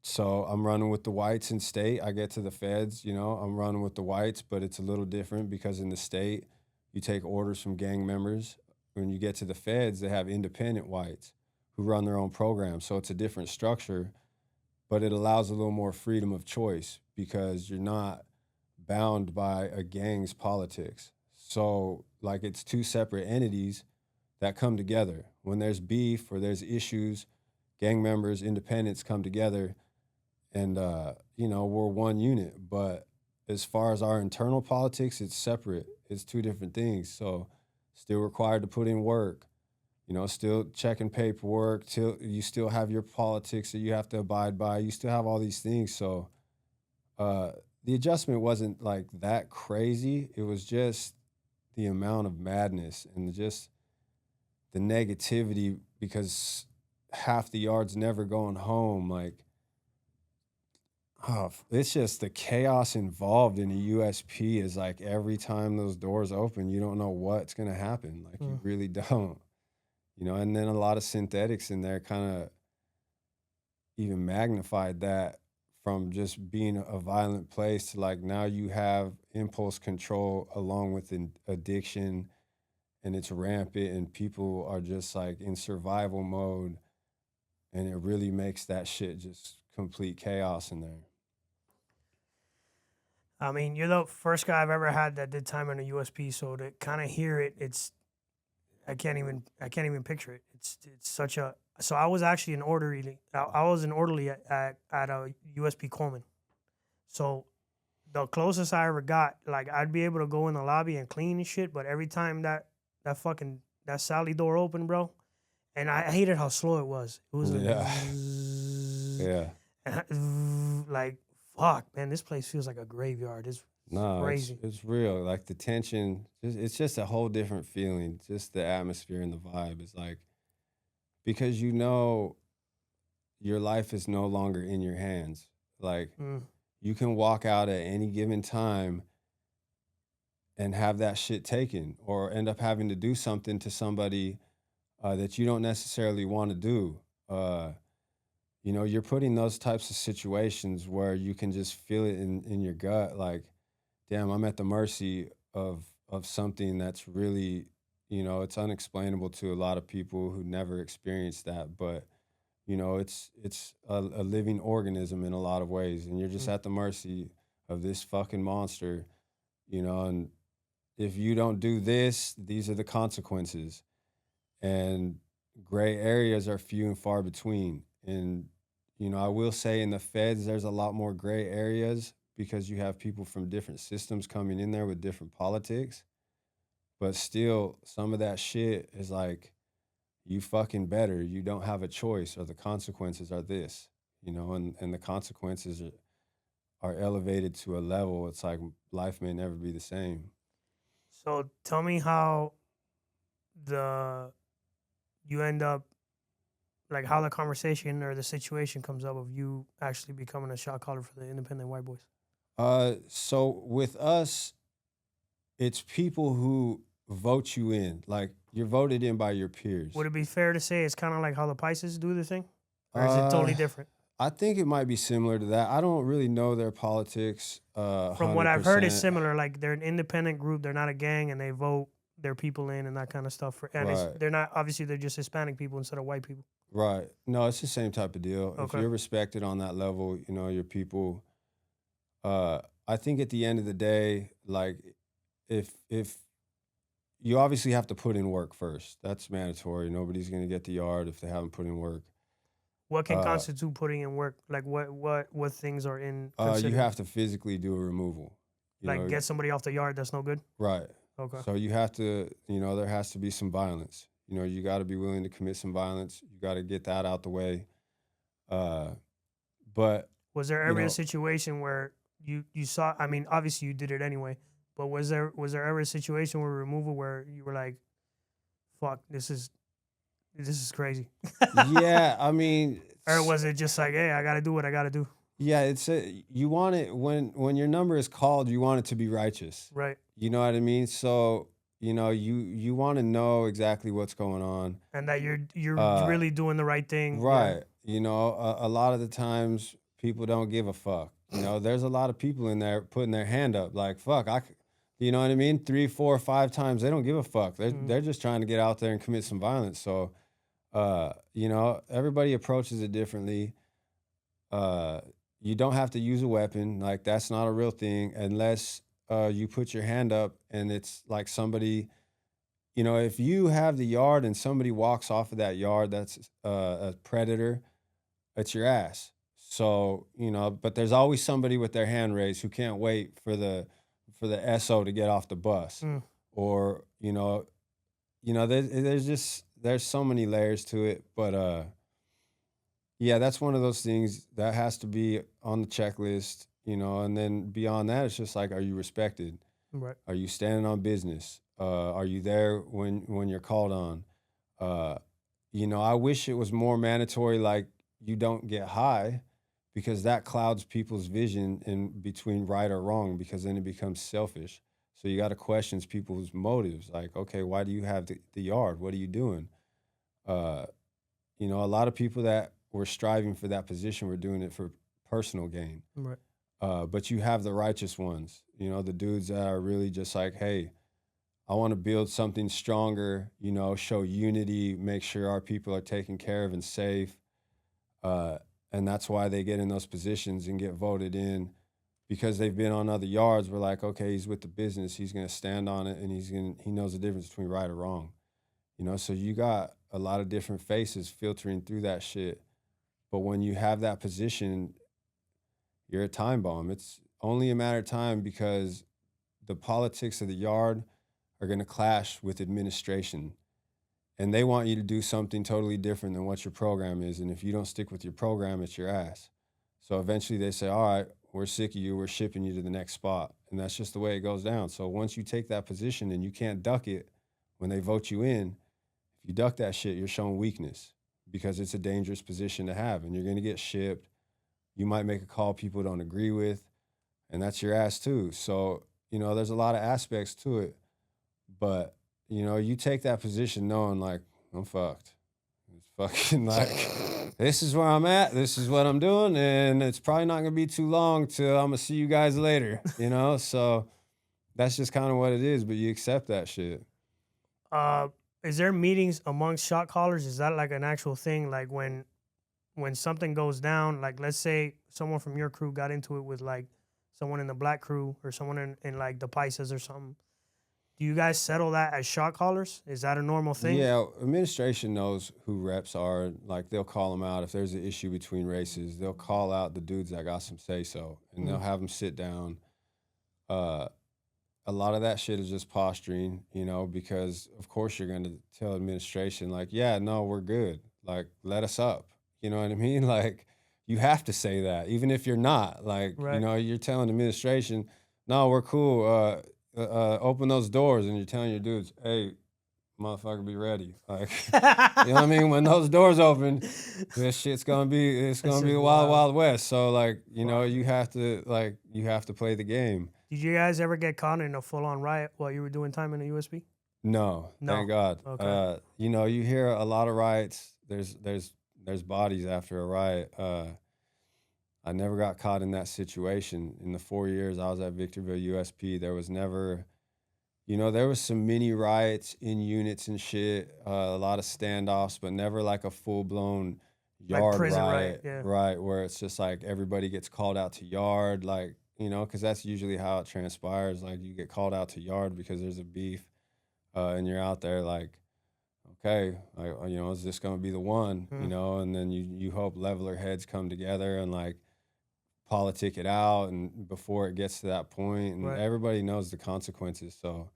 So I'm running with the whites in state. I get to the feds, you know, I'm running with the whites, but it's a little different because in the state, you take orders from gang members. When you get to the feds, they have independent whites who run their own program. So it's a different structure, but it allows a little more freedom of choice because you're not bound by a gang's politics. So like it's 2 separate entities that come together. When there's beef or there's issues, gang members, independents come together and, you know, we're one unit. But as far as our internal politics, it's separate. It's 2 different things. So still required to put in work, you know, still checking paperwork, till you still have your politics that you have to abide by. You still have all these things. So the adjustment wasn't like that crazy. It was just the amount of madness and just the negativity because half the yard's never going home. Like, it's just the chaos involved in a USP is like every time those doors open, you don't know what's going to happen. Like, you really don't. You know, and then a lot of synthetics in there kind of even magnified that from just being a violent place to like now you have impulse control along with addiction and it's rampant and people are just like in survival mode and it really makes that shit just complete chaos in there. I mean, you're the first guy I've ever had that did time in a USP, so to kind of hear it, I can't even picture it. It's such a. So I was actually an orderly. I was an orderly at a USP Coleman. So the closest I ever got, like I'd be able to go in the lobby and clean and shit, but every time that Sally door opened, bro, and I hated how slow it was. It was like fuck, man, this place feels like a graveyard. It's crazy. It's real. Like the tension, it's just a whole different feeling. Just the atmosphere and the vibe is like, because you know your life is no longer in your hands. Like you can walk out at any given time and have that shit taken or end up having to do something to somebody that you don't necessarily want to do. You know, you're put in those types of situations where you can just feel it in your gut, like, damn, I'm at the mercy of something that's really, you know, it's unexplainable to a lot of people who never experienced that. But, you know, it's a living organism in a lot of ways. And you're just at the mercy of this fucking monster, you know, and if you don't do this, these are the consequences. And gray areas are few and far between. And, you know, I will say in the feds, there's a lot more gray areas because you have people from different systems coming in there with different politics. but still some of that shit is like, you fucking better. You don't have a choice, or the consequences are this, and the consequences are elevated to a level. It's like life may never be the same. So tell me how you end up, like how the conversation or the situation comes up of you actually becoming a shot caller for the independent white boys. So with us, it's people who vote you in. Like, you're voted in by your peers. Would it be fair to say it's kind of like how the Pisces do their thing? Or is it totally different? I think it might be similar to that. I don't really know their politics. From what I've heard, it's similar. Like, they're an independent group. They're not a gang, and they vote their people in and that kind of stuff. They're not, obviously, they're just Hispanic people instead of white people. Right. No, it's the same type of deal. Okay. If you're respected on that level, your people. I think at the end of the day, like, if you obviously have to put in work first. That's mandatory. Nobody's going to get the yard if they haven't put in work. What can constitute putting in work? Like, what things are in? You have to physically do a removal. Get somebody off the yard that's no good? Right. Okay. So you have to, there has to be some violence. You got to be willing to commit some violence. You got to get that out the way. But was there ever a situation where you saw? I mean, obviously you did it anyway. But was there ever a situation where removal where you were like, "Fuck, this is crazy"? Yeah, I mean. Or was it just like, "Hey, I got to do what I got to do"? Yeah, you want it when your number is called, you want it to be righteous. Right. You know what I mean? So, you want to know exactly what's going on. And that you're really doing the right thing. Right. Yeah. A lot of the times people don't give a fuck. There's a lot of people in there putting their hand up like, fuck, you know what I mean? 3, 4, 5 times, they don't give a fuck. They're just trying to get out there and commit some violence. So, everybody approaches it differently. You don't have to use a weapon. Like, that's not a real thing unless you put your hand up and it's like somebody, if you have the yard and somebody walks off of that yard, that's a predator, it's your ass. So, but there's always somebody with their hand raised who can't wait for the SO to get off the bus. Or, there's so many layers to it. But yeah, that's one of those things that has to be on the checklist, and then beyond that, it's just like, are you respected? Right. Are you standing on business? Are you there when you're called on? I wish it was more mandatory, like you don't get high, because that clouds people's vision in between right or wrong, because then it becomes selfish. So you got to question people's motives. Like, okay, why do you have the yard? What are you doing? A lot of people that were striving for that position were doing it for personal gain. Right. But you have the righteous ones, the dudes that are really just like, hey, I want to build something stronger, show unity, make sure our people are taken care of and safe. And that's why they get in those positions and get voted in, because they've been on other yards. We're like, okay, he's with the business. He's going to stand on it, and he knows the difference between right or wrong. So you got a lot of different faces filtering through that shit. But when you have that position, you're a time bomb. It's only a matter of time, because the politics of the yard are going to clash with administration. And they want you to do something totally different than what your program is. And if you don't stick with your program, it's your ass. So eventually they say, all right, we're sick of you. We're shipping you to the next spot. And that's just the way it goes down. So once you take that position and you can't duck it when they vote you in, if you duck that shit, you're showing weakness, because it's a dangerous position to have, and you're going to get shipped. You might make a call people don't agree with, and that's your ass too. So, there's a lot of aspects to it. But, you take that position knowing, like, I'm fucked. It's fucking like, this is where I'm at. This is what I'm doing. And it's probably not going to be too long till I'm going to see you guys later, So that's just kind of what it is. But you accept that shit. Is there meetings amongst shot callers? Is that like an actual thing? Like when something goes down, like let's say someone from your crew got into it with like someone in the black crew or someone in like the Pisces or something. Do you guys settle that as shot callers? Is that a normal thing? Yeah, administration knows who reps are. Like, they'll call them out if there's an issue between races. They'll call out the dudes that got some say-so, and they'll have them sit down. A a lot of that shit is just posturing, you know, because of course you're going to tell administration like, yeah, no, we're good. Like, let us up. You know what I mean? Like, you have to say that, even if you're not. Like, you Right. know, you're telling administration, no, we're cool. Open those doors, and you're telling your dudes, hey, motherfucker, be ready. Like, you know what I mean? When those doors open, this shit's gonna be it's That's gonna be just the wild, wild. wild west. So like, you know, Wild. you have to play the game. Did you guys ever get caught in a full-on riot while you were doing time in the USP? No, No. thank God. Okay. You know, you hear a lot of riots. There's bodies after a riot. I never got caught in that situation. In the 4 years I was at Victorville USP, there was never, you know, there was some mini riots in units and shit, a lot of standoffs, but never like a full-blown Like yard prison riot, riot, yeah. right, where it's just like everybody gets called out to yard, like, you know, because that's usually how it transpires. Like, you get called out to yard because there's a beef, and you're out there like, okay, like, you know, is this going to be the one, you know, and then you hope leveler heads come together and like politic it out and before it gets to that point, and Right. everybody knows the consequences, so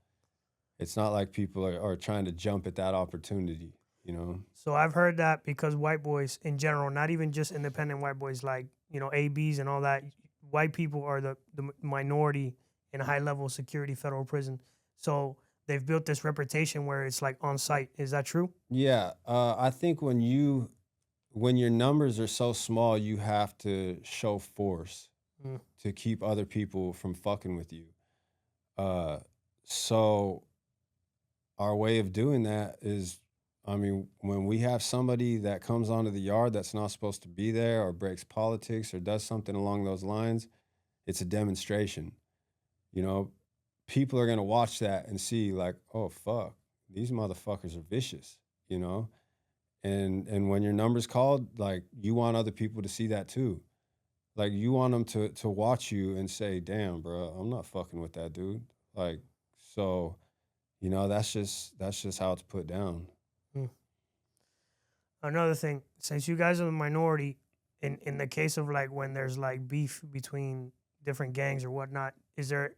it's not like people are trying to jump at that opportunity, you know? So I've heard that because white boys in general, not even just independent white boys like, you know, ABs and all that, white people are the minority in a high-level security federal prison. So they've built this reputation where it's like on site. Is that true? Yeah, I think when your numbers are so small, you have to show force Mm. to keep other people from fucking with you. So our way of doing that is, I mean, when we have somebody that comes onto the yard that's not supposed to be there or breaks politics or does something along those lines, it's a demonstration. You know, people are going to watch that and see like, oh, fuck, these motherfuckers are vicious, you know? And when your number's called, like, you want other people to see that too. Like, you want them to watch you and say, damn, bro, I'm not fucking with that dude. Like, so, you know, that's just how it's put down. Another thing, since you guys are the minority, in the case of like when there's like beef between different gangs or whatnot, is there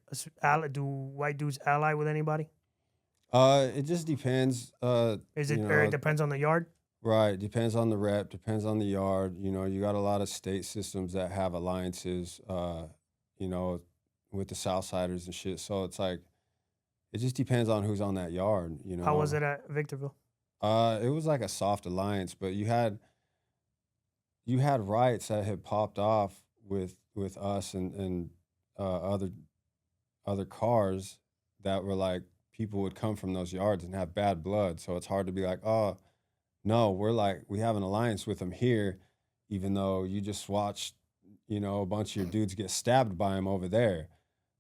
do white dudes ally with anybody? It just depends. Is You it or it know, depends on the yard? right. Depends on the rep, depends on the yard. You know, you got a lot of state systems that have alliances, you know, with the Southsiders and shit. So it's like, it just depends on who's on that yard, you know. How was it at Victorville? It was like a soft alliance, but you had riots that had popped off with us and other cars that were like, people would come from those yards and have bad blood. So it's hard to be like, oh, no, we have an alliance with them here, even though you just watched, you know, a bunch of your dudes get stabbed by them over there.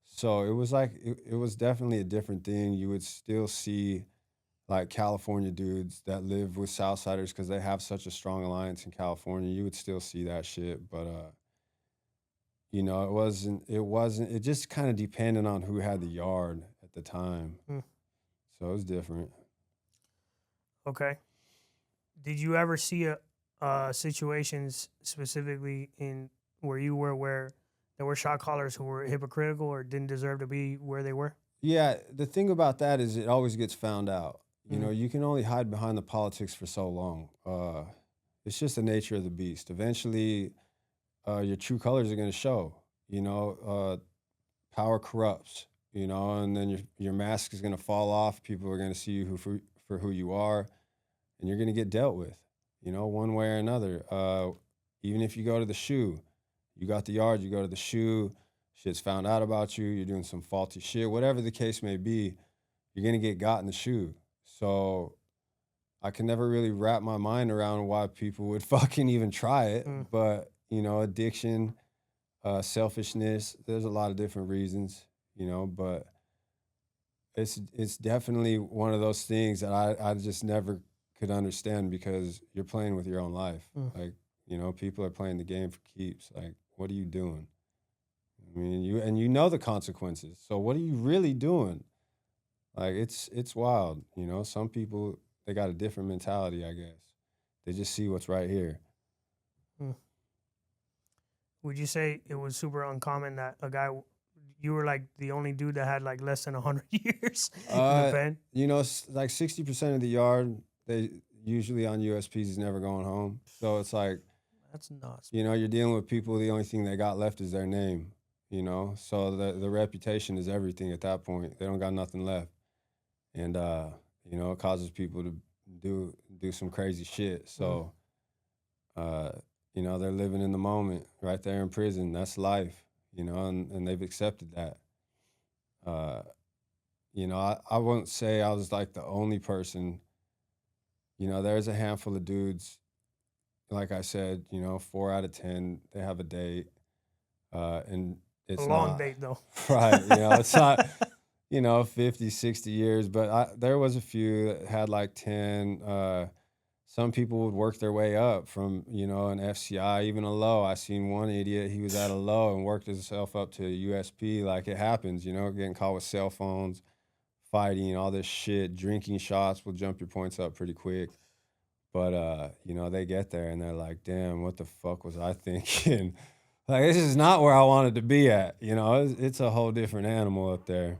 So it was like, it was definitely a different thing. You would still see like California dudes that live with Southsiders because they have such a strong alliance in California. You would still see that shit, but you know, it just kind of depended on who had the yard at the time. So it was different. Okay. Did you ever see situations specifically in where you were where there were shot callers who were hypocritical or didn't deserve to be where they were? Yeah, the thing about that is it always gets found out. You know, you can only hide behind the politics for so long. It's just the nature of the beast. Eventually, your true colors are going to show. You know, power corrupts. You know, and then your mask is going to fall off. People are going to see you for who you are, and you're going to get dealt with. You know, one way or another. Even if you go to the shoe, you got the yard. You go to the shoe. Shit's found out about you. You're doing some faulty shit. Whatever the case may be, you're going to get got in the shoe. So I can never really wrap my mind around why people would fucking even try it. But, you know, addiction, selfishness, there's a lot of different reasons, you know, but it's definitely one of those things that I just never could understand because you're playing with your own life. Like, you know, people are playing the game for keeps. Like, what are you doing? I mean, you know the consequences. So what are you really doing? Like, it's wild, you know. Some people, they got a different mentality, I guess. They just see what's right here. Would you say it was super uncommon that a guy, you were like the only dude that had like less than 100 years in the pen? You know, like 60% of the yard, they usually on USPs is never going home. So it's like, That's nuts. you know, you're dealing with people, the only thing they got left is their name, you know? So the reputation is everything at that point. They don't got nothing left. And, you know, it causes people to do some crazy shit. So, you know, they're living in the moment right there in prison. That's life, you know, and they've accepted that. You know, I won't say I was like the only person. You know, there's a handful of dudes, like I said, you know, 4 out of 10, they have a date. And it's A long not, date, though. right, you know, it's not, you know, 50, 60 years, but there was a few that had like 10. Some people would work their way up from, you know, an FCI, even a low. I seen one idiot, he was at a low and worked himself up to USP. Like, it happens, you know, getting caught with cell phones, fighting, all this shit, drinking shots will jump your points up pretty quick. But, you know, they get there and they're like, damn, what the fuck was I thinking? Like, this is not where I wanted to be at. You know, it's a whole different animal up there.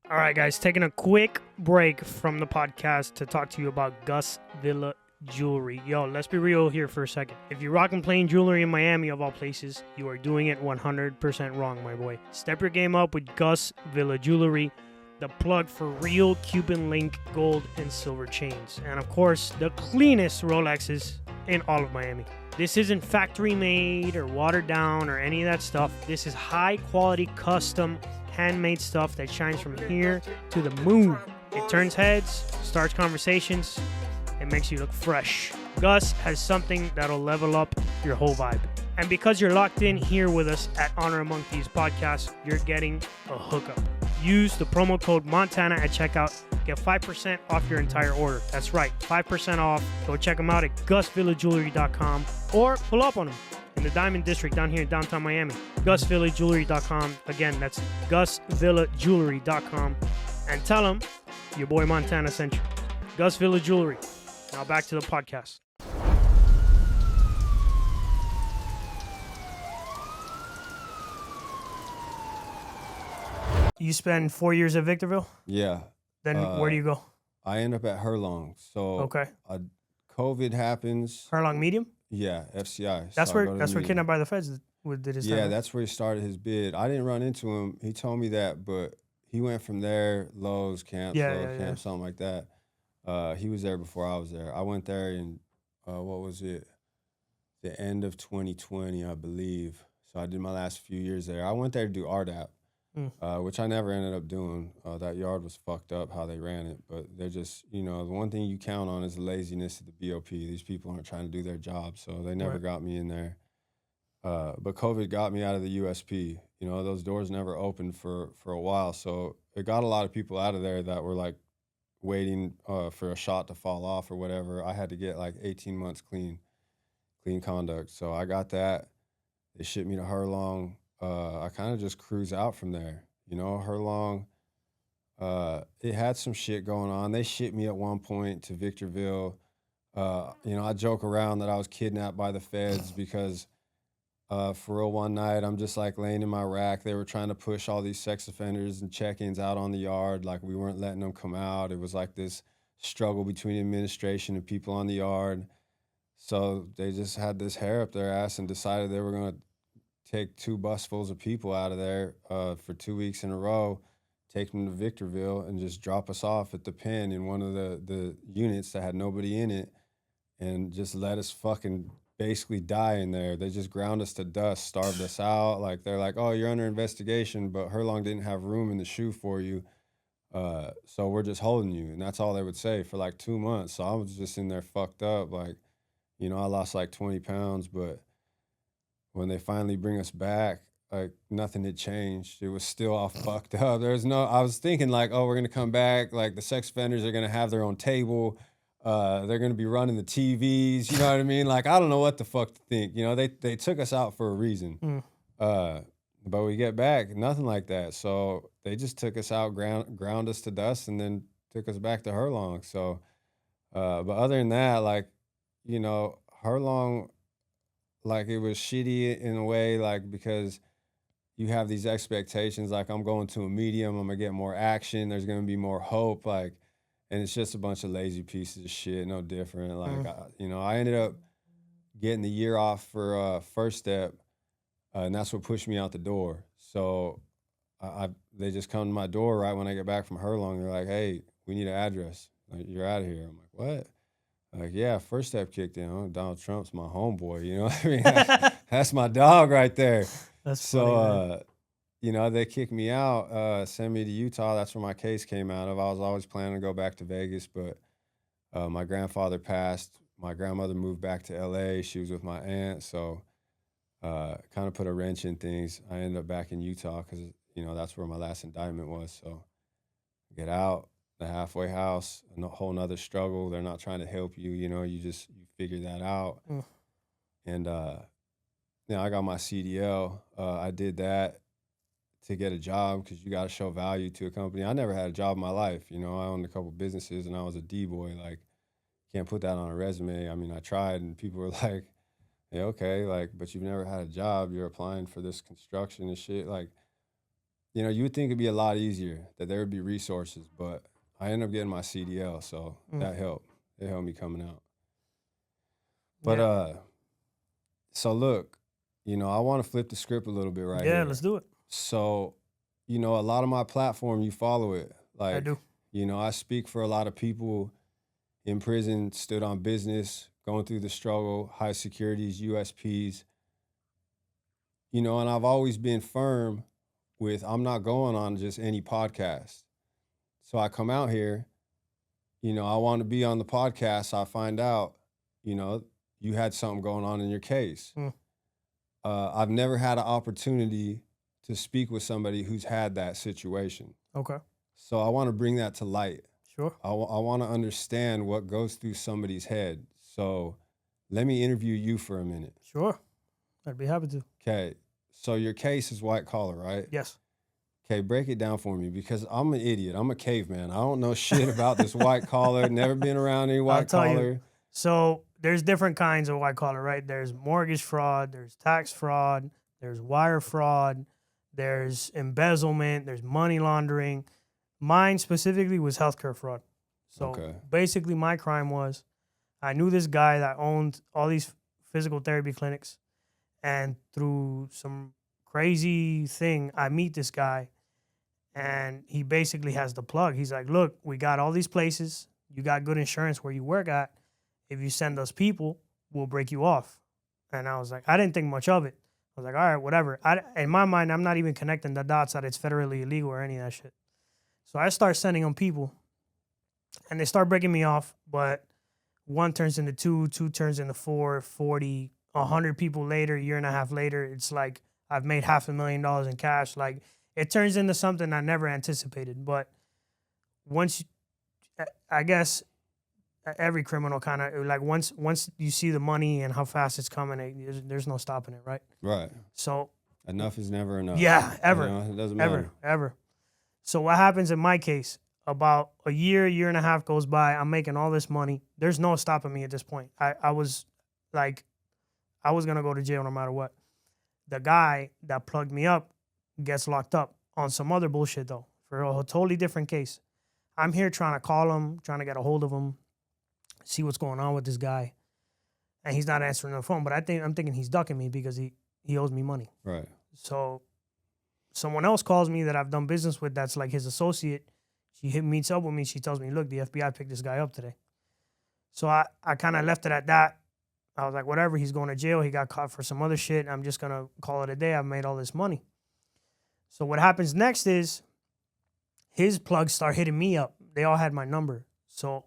All right, guys, taking a quick break from the podcast to talk to you about Gus Villa Jewelry. Yo, let's be real here for a second. If you're rocking plain jewelry in Miami, of all places, you are doing it 100% wrong, my boy. Step your game up with Gus Villa Jewelry, the plug for real Cuban link gold and silver chains. And of course, the cleanest Rolexes in all of Miami. This isn't factory made or watered down or any of that stuff. This is high quality, custom, handmade stuff that shines from here to the moon. It turns heads, starts conversations, and makes you look fresh. Gus has something that'll level up your whole vibe. And because you're locked in here with us at Honor Among Thieves podcast, you're getting a hookup. Use the promo code Montana at checkout. Get 5% off your entire order. That's right, 5% off. Go check them out at gusvillajewelry.com or pull up on them in the Diamond District down here in downtown Miami. gusvillajewelry.com. Again, that's gusvillajewelry.com. And tell them your boy Montana sent you. Gus Villa Jewelry. Now back to the podcast. You spend 4 years at Victorville? Yeah. Then where do you go? I end up at Herlong. So Okay. COVID happens. Harlong Medium? Yeah, FCI. That's So I where go to that's the where meeting. Kidnapped by the Feds did his time. Yeah, right? that's where he started his bid. I didn't run into him. He told me that, but he went from there, Lowe's camp, something like that. He was there before I was there. I went there in, what was it? The end of 2020, I believe. So I did my last few years there. I went there to do RDAP, which I never ended up doing. That yard was fucked up how they ran it. But they're just, you know, the one thing you count on is the laziness of the BOP. These people aren't trying to do their job, so they never got me in there. But COVID got me out of the USP. You know, those doors never opened for a while. So it got a lot of people out of there that were like waiting for a shot to fall off or whatever. I had to get like 18 months clean conduct. So I got that. They shipped me to Herlong. I kind of just cruise out from there. You know, Herlong, it had some shit going on. They shipped me at one point to Victorville. You know, I joke around that I was kidnapped by the feds because for real, one night I'm just like laying in my rack. They were trying to push all these sex offenders and check-ins out on the yard. Like, we weren't letting them come out. It was like this struggle between administration and people on the yard. So they just had this hair up their ass and decided they were going to take 2 busfuls of people out of there for 2 weeks in a row, take them to Victorville, and just drop us off at the pen in one of the units that had nobody in it, and just let us fucking basically die in there. They just ground us to dust, starved us out. Like, they're like, oh, you're under investigation, but Herlong didn't have room in the shoe for you, so we're just holding you. And that's all they would say for like 2 months. So I was just in there fucked up. Like, you know, I lost like 20 pounds, but when they finally bring us back, like, nothing had changed. It was still all fucked up. I was thinking like, oh, we're going to come back. Like, the sex offenders are going to have their own table. They're going to be running the TVs. You know what I mean? Like, I don't know what the fuck to think. You know, they took us out for a reason. But we get back, nothing like that. So they just took us out, ground us to dust, and then took us back to Herlong. So, but other than that, like, you know, Herlong, like, it was shitty in a way, like, because, you have these expectations, like I'm going to a medium, I'm gonna get more action, there's gonna be more hope, like, and it's just a bunch of lazy pieces of shit, no different. Like, I ended up getting the year off for First Step, and that's what pushed me out the door. So they just come to my door right when I get back from Hurlong. They're like, hey, we need an address. Like, you're out of here. I'm like, what? Like, yeah, First Step kicked in. Oh, Donald Trump's my homeboy, you know what I mean? That's my dog right there. That's so, funny, they kicked me out, sent me to Utah. That's where my case came out of. I was always planning to go back to Vegas, but my grandfather passed. My grandmother moved back to LA. She was with my aunt, so kind of put a wrench in things. I ended up back in Utah because, that's where my last indictment was. So get out, the halfway house, a whole nother struggle. They're not trying to help you, you figure that out. And, I got my CDL. I did that to get a job because you got to show value to a company. I never had a job in my life. I owned a couple businesses and I was a D-boy. Like, can't put that on a resume. I mean, I tried and people were like, yeah, okay, like, but you've never had a job. You're applying for this construction and shit. Like, you would think it'd be a lot easier, that there would be resources, but I ended up getting my CDL, so that helped. It helped me coming out. But, so look, I want to flip the script a little bit right here. Yeah, let's do it. So, a lot of my platform, you follow it. Like, I do. I speak for a lot of people in prison, stood on business, going through the struggle, high securities, USPs. And I've always been firm with, I'm not going on just any podcast. So I come out here, I want to be on the podcast. So I find out, you had something going on in your case. I've never had an opportunity to speak with somebody who's had that situation. Okay. So I want to bring that to light. Sure. I want to understand what goes through somebody's head. So let me interview you for a minute. Sure. I'd be happy to. Okay. So your case is white collar, right? Yes. Okay, break it down for me because I'm an idiot. I'm a caveman. I don't know shit about this white collar. Never been around any white collar. So there's different kinds of white collar, right? There's mortgage fraud, there's tax fraud, there's wire fraud, there's embezzlement, there's money laundering. Mine specifically was healthcare fraud. So basically my crime was I knew this guy that owned all these physical therapy clinics, and through some crazy thing, I meet this guy and he basically has the plug. He's like, look, we got all these places. You got good insurance where you work at. If you send us people, we'll break you off. And I was like, I didn't think much of it. I was like, all right, whatever. In my mind, I'm not even connecting the dots that it's federally illegal or any of that shit. So I start sending them people, and they start breaking me off, but 1 turns into 2, 2 turns into 4, 40, 100 people later, a year and a half later, it's like I've made $500,000 in cash. Like, it turns into something I never anticipated. But I guess every criminal kind of, like, once you see the money and how fast it's coming, there's no stopping it, right? Right. So enough is never enough. Yeah, ever. It doesn't matter. Ever. So what happens in my case, about a year and a half goes by, I'm making all this money. There's no stopping me at this point. I was going to go to jail no matter what. The guy that plugged me up gets locked up on some other bullshit, though, for a totally different case. I'm here trying to call him, trying to get a hold of him, see what's going on with this guy. And he's not answering the phone, but I'm thinking he's ducking me because he owes me money. Right. So someone else calls me that I've done business with that's like his associate. She meets up with me. She tells me, look, the FBI picked this guy up today. So I kind of left it at that. I was like, whatever, he's going to jail. He got caught for some other shit. I'm just going to call it a day. I've made all this money. So what happens next is his plugs start hitting me up. They all had my number. So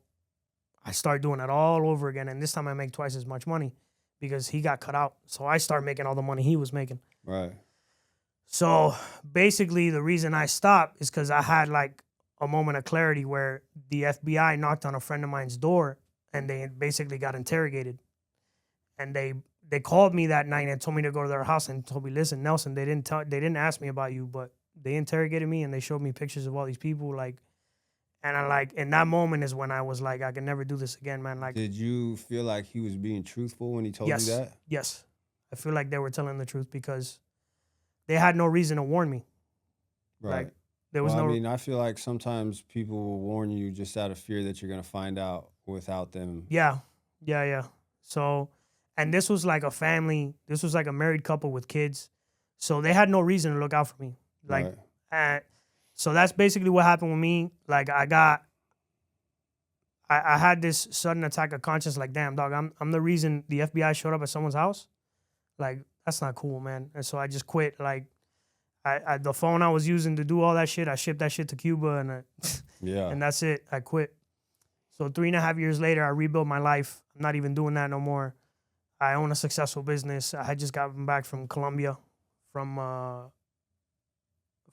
I start doing it all over again. And this time I make twice as much money because he got cut out. So I start making all the money he was making. Right. So basically the reason I stopped is because I had like a moment of clarity where the FBI knocked on a friend of mine's door and they basically got interrogated. And they called me that night and told me to go to their house and told me, listen, Nelson, they didn't ask me about you, but they interrogated me and they showed me pictures of all these people. Like, and I like, in that moment is when I was like, I can never do this again, man. Like, did you feel like he was being truthful when he told you that? Yes. I feel like they were telling the truth because they had no reason to warn me. Right. Like, there was Well, no. I mean, I feel like sometimes people will warn you just out of fear that you're gonna find out without them. Yeah. So, and this was like a family. This was like a married couple with kids. So they had no reason to look out for me. Like, Right. so that's basically what happened with me. Like, I had this sudden attack of conscience. Like, damn, dog, I'm the reason the FBI showed up at someone's house. Like, that's not cool, man. And so I just quit. Like, the phone I was using to do all that shit, I shipped that shit to Cuba, and Yeah. and that's it. I quit. So 3.5 years later, I rebuilt my life. I'm not even doing that no more. I own a successful business. I had just gotten back from Colombia from a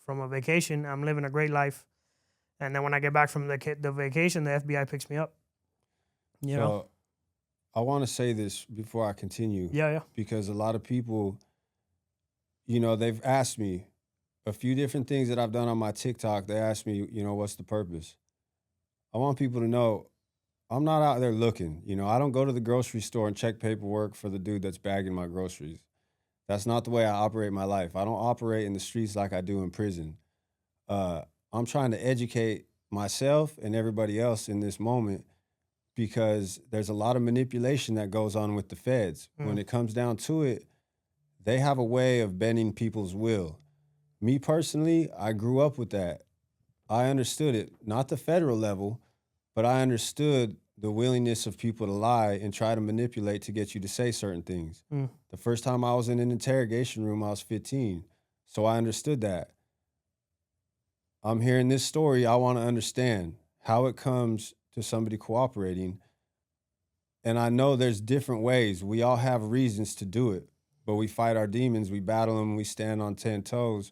vacation. I'm living a great life. And then when I get back from the vacation, the FBI picks me up. You know? So I want to say this before I continue. Yeah. Because a lot of people, they've asked me a few different things that I've done on my TikTok. They asked me, what's the purpose? I want people to know I'm not out there looking. I don't go to the grocery store and check paperwork for the dude that's bagging my groceries. That's not the way I operate my life. I don't operate in the streets like I do in prison. I'm trying to educate myself and everybody else in this moment because there's a lot of manipulation that goes on with the feds. When it comes down to it, they have a way of bending people's will. Me personally, I grew up with that. I understood it, not the federal level, but I understood the willingness of people to lie and try to manipulate to get you to say certain things. The first time I was in an interrogation room, I was 15. So I understood that. I'm hearing this story. I want to understand how it comes to somebody cooperating. And I know there's different ways. We all have reasons to do it, but we fight our demons, we battle them, we stand on 10 toes,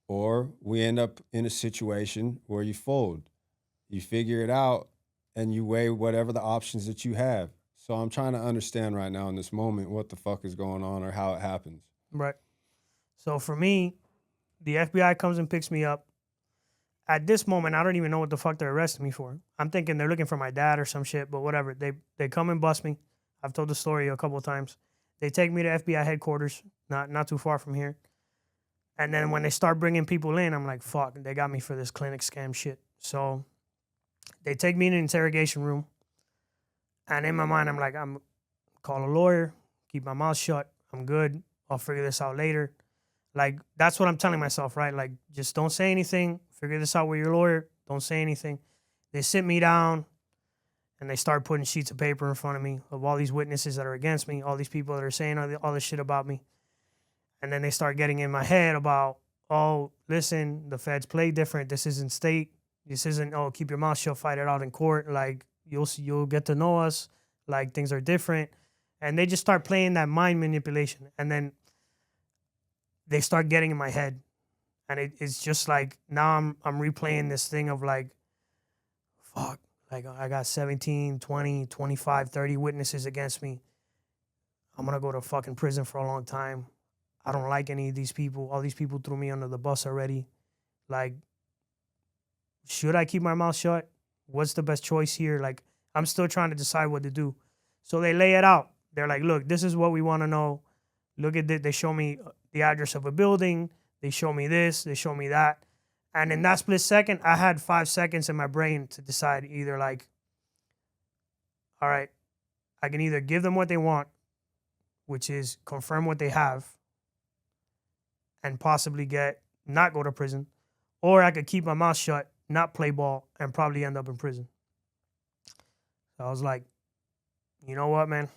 or we end up in a situation where you fold. You figure it out and you weigh whatever the options that you have. So I'm trying to understand right now in this moment what the fuck is going on or how it happens. Right. So for me, the FBI comes and picks me up. At this moment, I don't even know what the fuck they're arresting me for. I'm thinking they're looking for my dad or some shit, but whatever. They come and bust me. I've told the story a couple of times. They take me to FBI headquarters, not too far from here. And then when they start bringing people in, I'm like, fuck, they got me for this clinic scam shit. So they take me in an interrogation room. And in my mind, I'm like, I'm call a lawyer, keep my mouth shut. I'm good. I'll figure this out later. Like, that's what I'm telling myself, right? Like, just don't say anything. Figure this out with your lawyer. Don't say anything. They sit me down and they start putting sheets of paper in front of me of all these witnesses that are against me, all these people that are saying all this shit about me. And then they start getting in my head about, oh, listen, the feds play different. This isn't state. This isn't, oh, keep your mouth shut, fight it out in court. Like, you'll get to know us. Like, things are different. And they just start playing that mind manipulation. And then they start getting in my head. And it's just like, now I'm replaying this thing of like, fuck, like I got 17, 20, 25, 30 witnesses against me. I'm going to go to fucking prison for a long time. I don't like any of these people. All these people threw me under the bus already. Like, should I keep my mouth shut? What's the best choice here? Like, I'm still trying to decide what to do. So they lay it out. They're like, look, this is what we want to know. Look at it. They show me the address of a building. They show me this. They show me that. And in that split second, I had 5 seconds in my brain to decide either like, all right, I can either give them what they want, which is confirm what they have and possibly not go to prison, or I could keep my mouth shut, not play ball, and probably end up in prison. So I was like, you know what, man?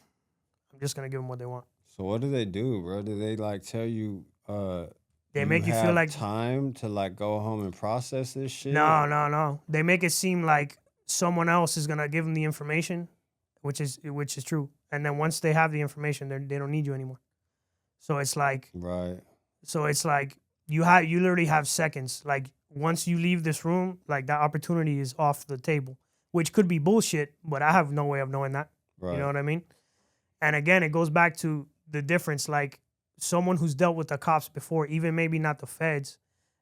I'm just going to give them what they want. So what do they do, bro? Do they like tell you they make you feel like time to like go home and process this shit? No. They make it seem like someone else is going to give them the information, which is true. And then once they have the information, they don't need you anymore. So it's like Right. So it's like you literally have seconds. Like, once you leave this room, like, that opportunity is off the table, which could be bullshit, but I have no way of knowing that. Right. You know what I mean? And again, it goes back to the difference. Like, someone who's dealt with the cops before, even maybe not the feds,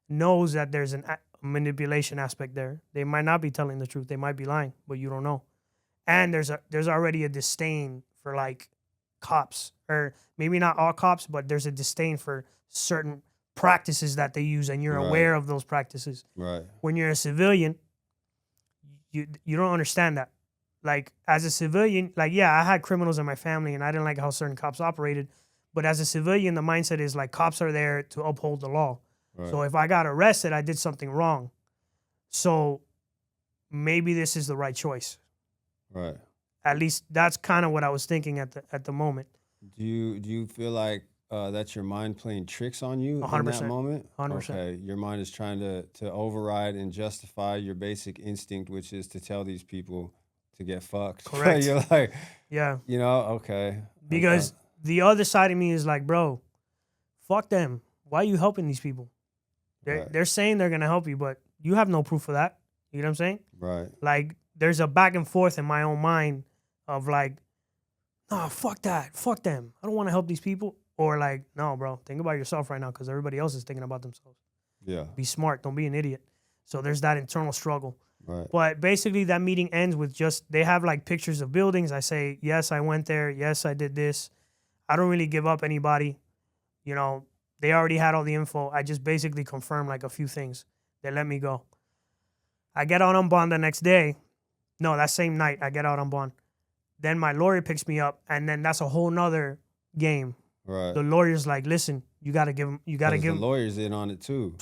knows that there's a manipulation aspect there. They might not be telling the truth. They might be lying, but you don't know. And there's already a disdain for, like, cops, or maybe not all cops, but there's a disdain for certain practices that they use, and you're Right. aware of those practices. Right. When you're a civilian, you don't understand that. Like, as a civilian, like, yeah, I had criminals in my family, and I didn't like how certain cops operated. But as a civilian, the mindset is like cops are there to uphold the law. Right. So if I got arrested, I did something wrong. So maybe this is the right choice. Right. At least that's kind of what I was thinking at the moment. Do you feel like that's your mind playing tricks on you in 100%. that moment? 100%. Okay, your mind is trying to override and justify your basic instinct, which is to tell these people to get fucked. Correct. You're like, Yeah. you know, okay. Because the other side of me is like, bro, fuck them. Why are you helping these people? They're saying they're gonna help you, but you have no proof of that. You know what I'm saying? Right. Like, there's a back and forth in my own mind of like, nah, fuck that. Fuck them. I don't want to help these people. Or like, no, bro, think about yourself right now because everybody else is thinking about themselves. Yeah. Be smart. Don't be an idiot. So there's that internal struggle. Right. But basically that meeting ends with just, they have like pictures of buildings. I say, yes, I went there. Yes, I did this. I don't really give up anybody. You know, they already had all the info. I just basically confirmed like a few things. They let me go. I get out on bond the next day. No, that same night I get out on bond. Then my lawyer picks me up, and then that's a whole nother game. Right. The lawyer's like, listen, you gotta give him, The lawyer's in on it too.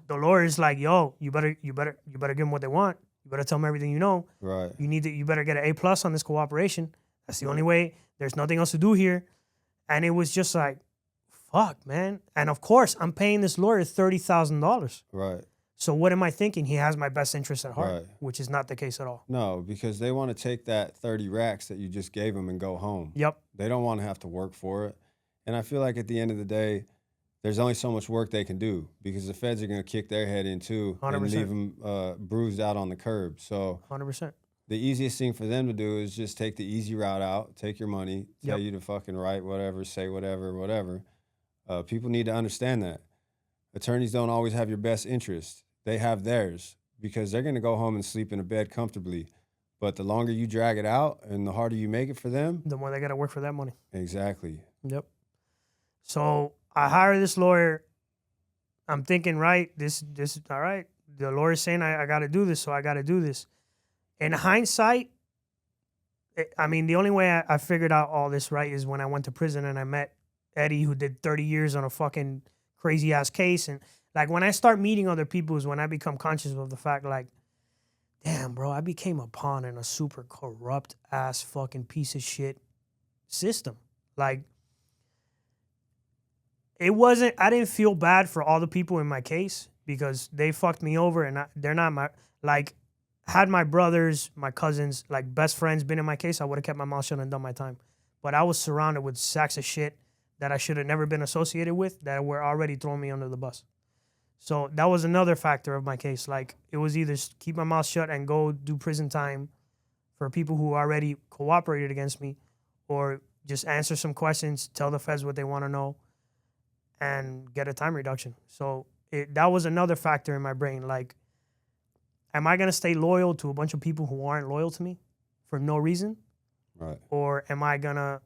the lawyer's like, yo, you better give them what they want. You better tell them everything you know. Right. You better get an A+ on this cooperation. That's the only way. There's nothing else to do here. And it was just like, fuck, man. And of course, I'm paying this lawyer $30,000. Right. So what am I thinking? He has my best interest at heart, Right. which is not the case at all. No, because they want to take that 30 racks that you just gave them and go home. Yep. They don't want to have to work for it. And I feel like at the end of the day, there's only so much work they can do because the feds are going to kick their head in too 100%. and leave them bruised out on the curb. So 100%. the easiest thing for them to do is just take the easy route out, take your money, tell Yep. you to fucking write whatever, say whatever. People need to understand that. Attorneys don't always have your best interest. They have theirs because they're going to go home and sleep in a bed comfortably. But the longer you drag it out and the harder you make it for them. The more they got to work for that money. Exactly. Yep. So I hire this lawyer. I'm thinking, right, this is all right. The lawyer's saying I got to do this, so I got to do this. In hindsight, I mean, the only way I figured out all this right is when I went to prison and I met Eddie, who did 30 years on a fucking crazy ass case. And like when I start meeting other people is when I become conscious of the fact, like, damn, bro, I became a pawn in a super corrupt ass fucking piece of shit system. Like, it wasn't, I didn't feel bad for all the people in my case because they fucked me over and they're not my, like, had my brothers, my cousins, like best friends been in my case, I would have kept my mouth shut and done my time. But I was surrounded with sacks of shit that I should have never been associated with that were already throwing me under the bus. So that was another factor of my case. Like, it was either keep my mouth shut and go do prison time for people who already cooperated against me, or just answer some questions, tell the feds what they want to know, and get a time reduction. So that was another factor in my brain. Like, am I going to stay loyal to a bunch of people who aren't loyal to me for no reason? Right. Or am I going to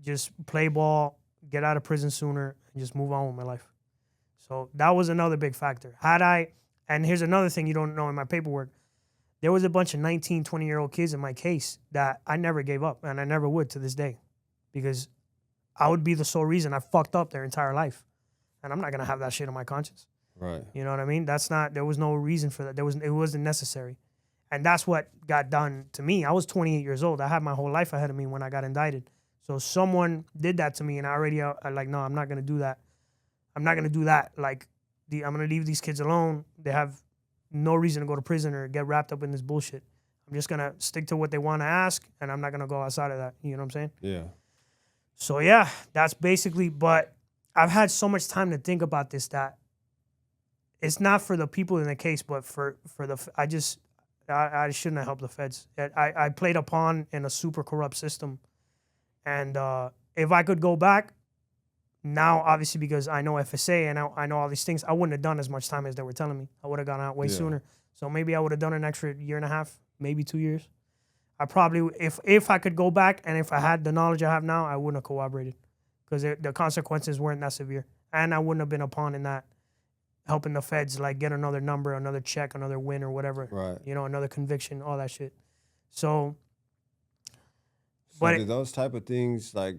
just play ball, get out of prison sooner, and just move on with my life? So that was another big factor. And here's another thing you don't know in my paperwork. There was a bunch of 19, 20-year-old kids in my case that I never gave up, and I never would to this day, because I would be the sole reason I fucked up their entire life. And I'm not going to have that shit on my conscience. Right. You know what I mean? There was no reason for that. It wasn't necessary. And that's what got done to me. I was 28 years old. I had my whole life ahead of me when I got indicted. So someone did that to me, and I like, no, I'm not going to do that. I'm not going to do that. Like, I'm going to leave these kids alone. They have no reason to go to prison or get wrapped up in this bullshit. I'm just going to stick to what they want to ask, and I'm not going to go outside of that. You know what I'm saying? Yeah. So, yeah, that's basically, but I've had so much time to think about this that it's not for the people in the case, but for I shouldn't have helped the feds. I played a pawn in a super corrupt system. And if I could go back, now, obviously, because I know FSA and I know all these things, I wouldn't have done as much time as they were telling me. I would have gone out way sooner. So maybe I would have done an extra year and a half, maybe 2 years. I probably, if I could go back and if I had the knowledge I have now, I wouldn't have cooperated because the consequences weren't that severe. And I wouldn't have been a pawn in that helping the feds like get another number, another check, another win or whatever. Right. You know, another conviction, all that shit. So, So but do those type of things, like,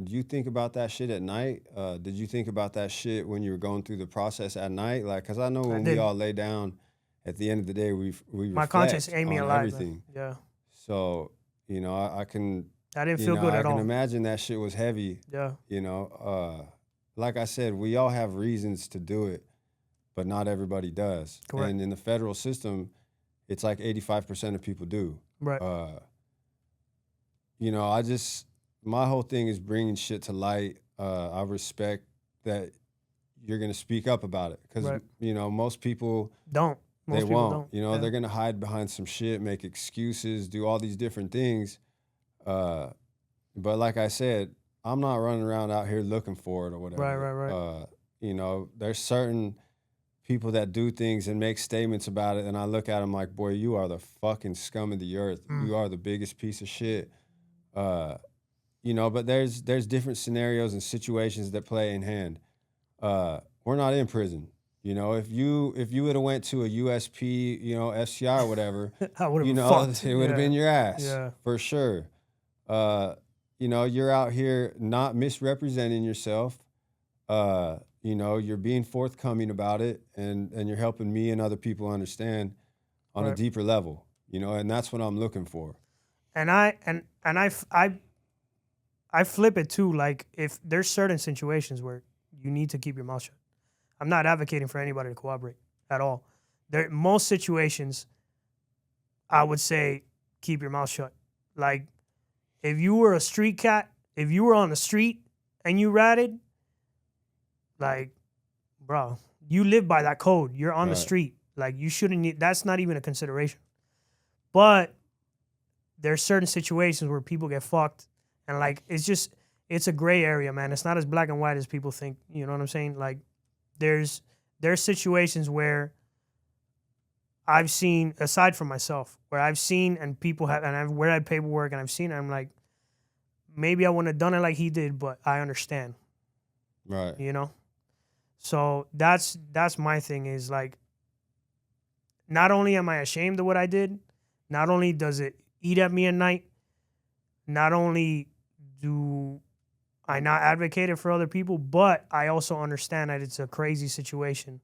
do you think about that shit at night? Did you think about that shit when you were going through the process at night? Like, because I know when we did. all lay down, at the end of the day, we my reflect conscience ate me on alive. everything. Man. Yeah. So, you know, I can, I didn't you feel know, good I at can all. imagine that shit was heavy. Yeah. You know, like I said, we all have reasons to do it, but not everybody does. Correct. And in the federal system, it's like 85% of people do. Right. You know, my whole thing is bringing shit to light. I respect that you're going to speak up about it because, Right. you know, most people, Most they people won't. don't. You know, Yeah. they're going to hide behind some shit, make excuses, do all these different things. But like I said, I'm not running around out here looking for it or whatever. Right. You know, there's certain people that do things and make statements about it, and I look at them like, boy, you are the fucking scum of the earth. You are the biggest piece of shit. You know, but there's different scenarios and situations that play in hand. We're not in prison. You know, if you would have went to a USP, you know, FCI or whatever, I would have you been know, fucked. it would have been your ass. Yeah. For sure. You know, you're out here not misrepresenting yourself. You know, you're being forthcoming about it, and you're helping me and other people understand on a Right. deeper level. You know, and that's what I'm looking for. And I flip it too. Like, if there's certain situations where you need to keep your mouth shut. I'm not advocating for anybody to cooperate at all. Most situations, I would say keep your mouth shut. Like, if you were a street cat, if you were on the street and you ratted, like, bro, you live by that code. You're on the Right. street. Like, you shouldn't need, that's not even a consideration. But there's certain situations where people get fucked, and like, it's a gray area, man. It's not as black and white as people think. You know what I'm saying? Like, there's situations where I've seen, aside from myself, where I've seen and people have, and I've read paperwork and I've seen it, I'm like, maybe I wouldn't have done it like he did, but I understand. Right. You know? So that's my thing, is like, not only am I ashamed of what I did, not only does it eat at me at night, not only do I not advocate it for other people, but I also understand that it's a crazy situation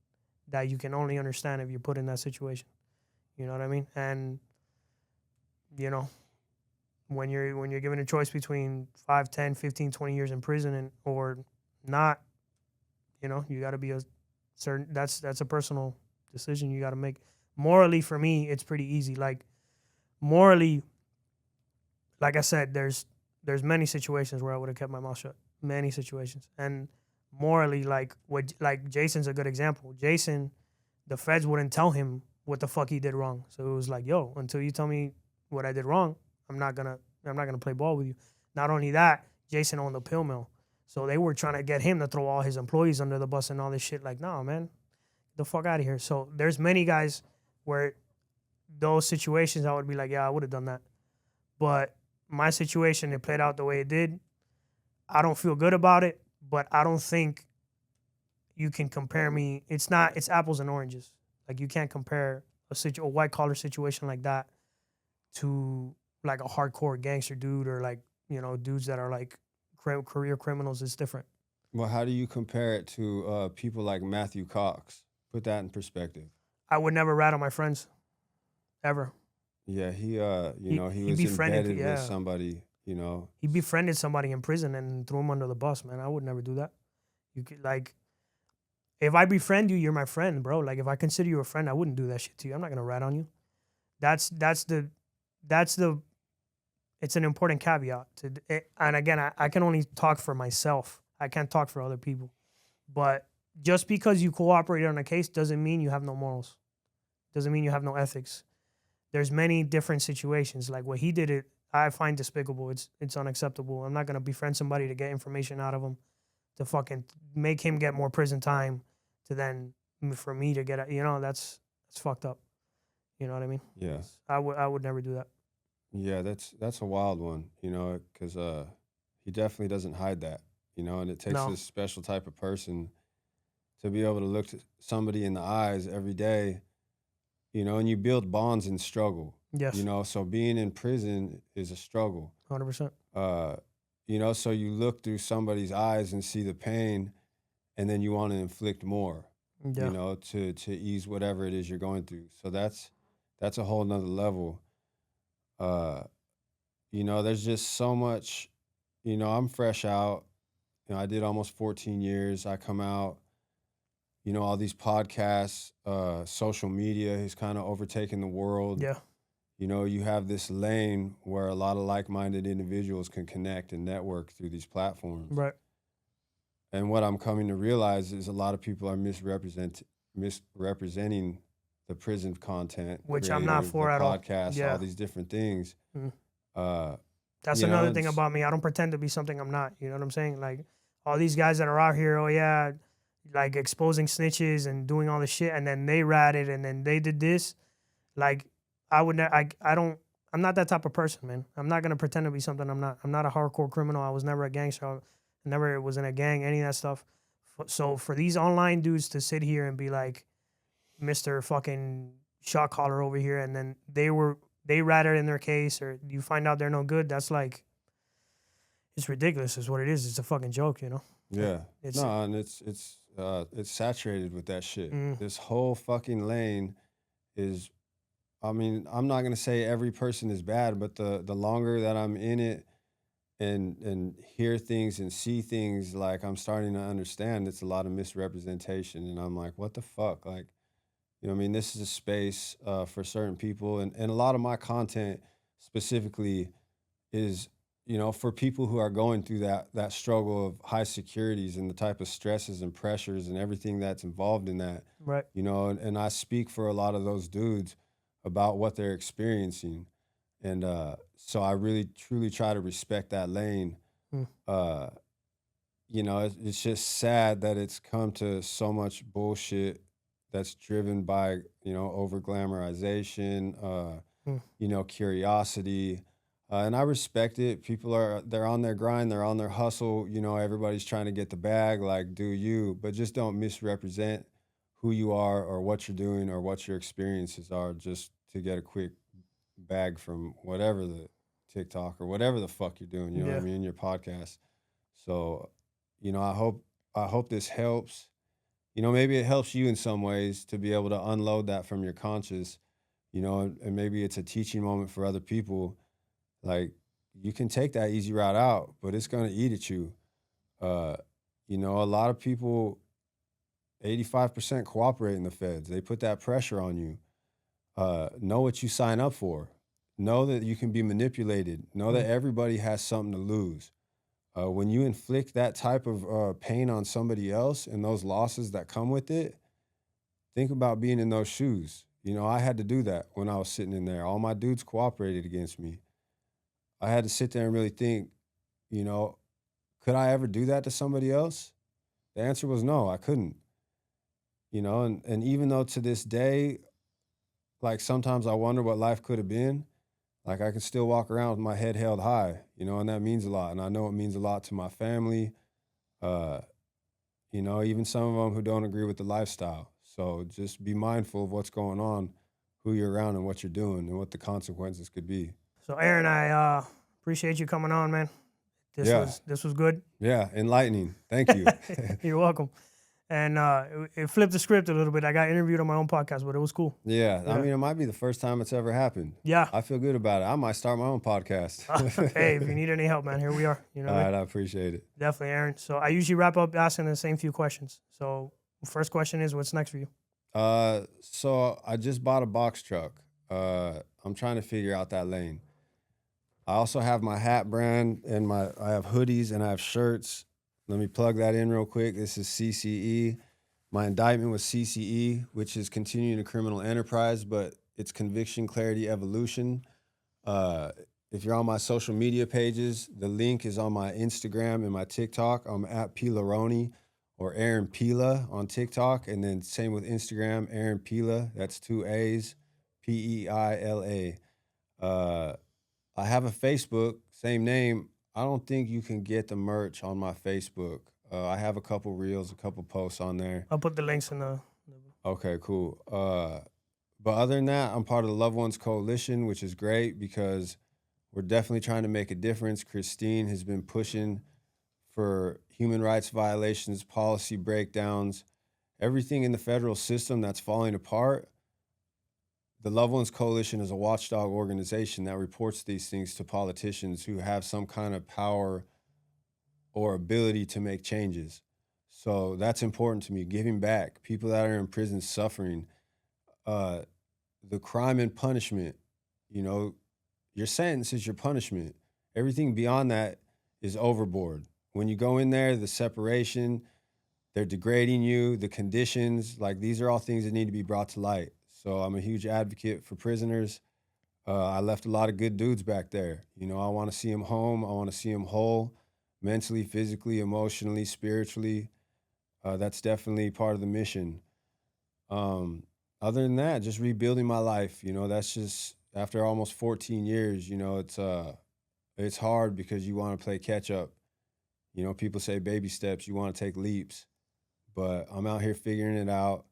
that you can only understand if you're put in that situation. You know what I mean? And, you know, when you're given a choice between 5, 10, 15, 20 years in prison or not, you know, you got to be a certain, that's a personal decision you got to make. Morally, for me, it's pretty easy. Like, morally, like I said, there's many situations where I would have kept my mouth shut. Many situations. And morally, like Jason's a good example. Jason, the feds wouldn't tell him what the fuck he did wrong. So it was like, yo, until you tell me what I did wrong, I'm not gonna play ball with you. Not only that, Jason owned the pill mill. So they were trying to get him to throw all his employees under the bus and all this shit. Like, nah, man, get the fuck out of here. So there's many guys where those situations I would be like, yeah, I would have done that. But my situation, it played out the way it did. I don't feel good about it, but I don't think you can compare me. It's apples and oranges. Like, you can't compare a white collar situation like that to like a hardcore gangster dude, or like, you know, dudes that are like career criminals. It's different. Well, how do you compare it to people like Matthew Cox? Put that in perspective. I would never rat on my friends, ever. Yeah, he He was befriended embedded yeah. with somebody, you know. He befriended somebody in prison and threw him under the bus, man. I would never do that. You could, like, if I befriend you, you're my friend, bro. Like, if I consider you a friend, I wouldn't do that shit to you. I'm not gonna rat on you. That's it's an important caveat to it. And again, I can only talk for myself. I can't talk for other people. But just because you cooperated on a case doesn't mean you have no morals. Doesn't mean you have no ethics. There's many different situations. Like, what he did, I find despicable. It's unacceptable. I'm not gonna befriend somebody to get information out of him, to fucking make him get more prison time, to then for me to get, you know, that's fucked up. You know what I mean? Yeah. I would never do that. Yeah, that's a wild one, you know, because he definitely doesn't hide that, you know, and it takes No. this special type of person to be able to look somebody in the eyes every day, you know, and you build bonds in struggle. Yes. You know, so being in prison is a struggle. 100%. You know, so you look through somebody's eyes and see the pain, and then you want to inflict more, Yeah. you know, to ease whatever it is you're going through. So that's a whole nother level. You know, there's just so much, you know, I'm fresh out. You know, I did almost 14 years. I come out, you know, all these podcasts, social media has kind of overtaken the world. Yeah. You know, you have this lane where a lot of like-minded individuals can connect and network through these platforms. Right. And what I'm coming to realize is a lot of people are misrepresenting the prison content, Which I'm not creators, for the at all. podcasts, Yeah. all these different things. Mhm. That's That's another thing about me. I don't pretend to be something I'm not. You know what I'm saying? Like all these guys that are out here, oh yeah, like exposing snitches and doing all this shit, and then they ratted, and then they did this. Like I would, I don't. I'm not that type of person, man. I'm not gonna pretend to be something I'm not. I'm not a hardcore criminal. I was never a gangster. I never was in a gang. Any of that stuff. So for these online dudes to sit here and be like, Mr. fucking shot caller over here, and then they ratted in their case, or you find out they're no good, that's like, it's ridiculous is what it is. It's a fucking joke, you know? Yeah. It's, No, and it's saturated with that shit. Mm. This whole fucking lane is, I mean, I'm not gonna say every person is bad, but the longer that I'm in it and hear things and see things, like I'm starting to understand it's a lot of misrepresentation, and I'm like, what the fuck? Like, you know what I mean? This is a space for certain people, and a lot of my content specifically is, you know, for people who are going through that struggle of high securities and the type of stresses and pressures and everything that's involved in that. right. You know, and I speak for a lot of those dudes about what they're experiencing, and so I really truly try to respect that lane. Mm. You know, it's just sad that it's come to so much bullshit that's driven by, you know, over glamorization, you know, curiosity. And I respect it. They're on their grind, they're on their hustle. You know, everybody's trying to get the bag, like, do you, but just don't misrepresent who you are or what you're doing or what your experiences are just to get a quick bag from whatever the TikTok or whatever the fuck you're doing, you know what I Yeah. mean, your podcast. So, you know, I hope this helps. You know, maybe it helps you in some ways to be able to unload that from your conscience, you know, and maybe it's a teaching moment for other people. Like, you can take that easy route out, but it's going to eat at you. You know, a lot of people, 85% cooperate in the feds. They put that pressure on you. Know what you sign up for. Know that you can be manipulated. Know that everybody has something to lose. When you inflict that type of pain on somebody else and those losses that come with it, think about being in those shoes. You know, I had to do that when I was sitting in there. All my dudes cooperated against me. I had to sit there and really think, you know, could I ever do that to somebody else? The answer was no, I couldn't. You know, and even though to this day, like sometimes I wonder what life could have been, like I can still walk around with my head held high, you know, and that means a lot. And I know it means a lot to my family, you know, even some of them who don't agree with the lifestyle. So just be mindful of what's going on, who you're around and what you're doing and what the consequences could be. So Aaron, I appreciate you coming on, man. This was good. Yeah, enlightening. Thank you. You're welcome. And it flipped the script a little bit. I got interviewed on my own podcast, but it was cool. Yeah, I mean, it might be the first time it's ever happened. Yeah. I feel good about it. I might start my own podcast. Hey, if you need any help, man, here we are. You know, All right, I appreciate it. definitely, Aaron. So I usually wrap up asking the same few questions. So first question is, what's next for you? So I just bought a box truck. I'm trying to figure out that lane. I also have my hat brand and I have hoodies and I have shirts. Let me plug that in real quick. This is CCE. My indictment was CCE, which is continuing a criminal enterprise, but it's conviction, clarity, evolution. If you're on my social media pages, the link is on my Instagram and my TikTok. I'm at Peilaroni or Aaron Peila on TikTok. And then same with Instagram, Aaron Peila. That's 2 A's, Peila. I have a Facebook, same name. I don't think you can get the merch on my Facebook. I have a couple reels, a couple posts on there. I'll put the links in the. Okay, cool. But other than that, I'm part of the Loved Ones Coalition, which is great because we're definitely trying to make a difference. Christine has been pushing for human rights violations, policy breakdowns, everything in the federal system that's falling apart. The Loved Ones Coalition is a watchdog organization that reports these things to politicians who have some kind of power or ability to make changes. So that's important to me, giving back. People that are in prison suffering, the crime and punishment, you know, your sentence is your punishment. Everything beyond that is overboard. When you go in there, the separation, they're degrading you, the conditions, like these are all things that need to be brought to light. So I'm a huge advocate for prisoners. I left a lot of good dudes back there. You know, I want to see them home. I want to see them whole, mentally, physically, emotionally, spiritually. That's definitely part of the mission. Other than that, just rebuilding my life. You know, that's just after almost 14 years. You know, it's hard because you want to play catch up. You know, people say baby steps. You want to take leaps, but I'm out here figuring it out.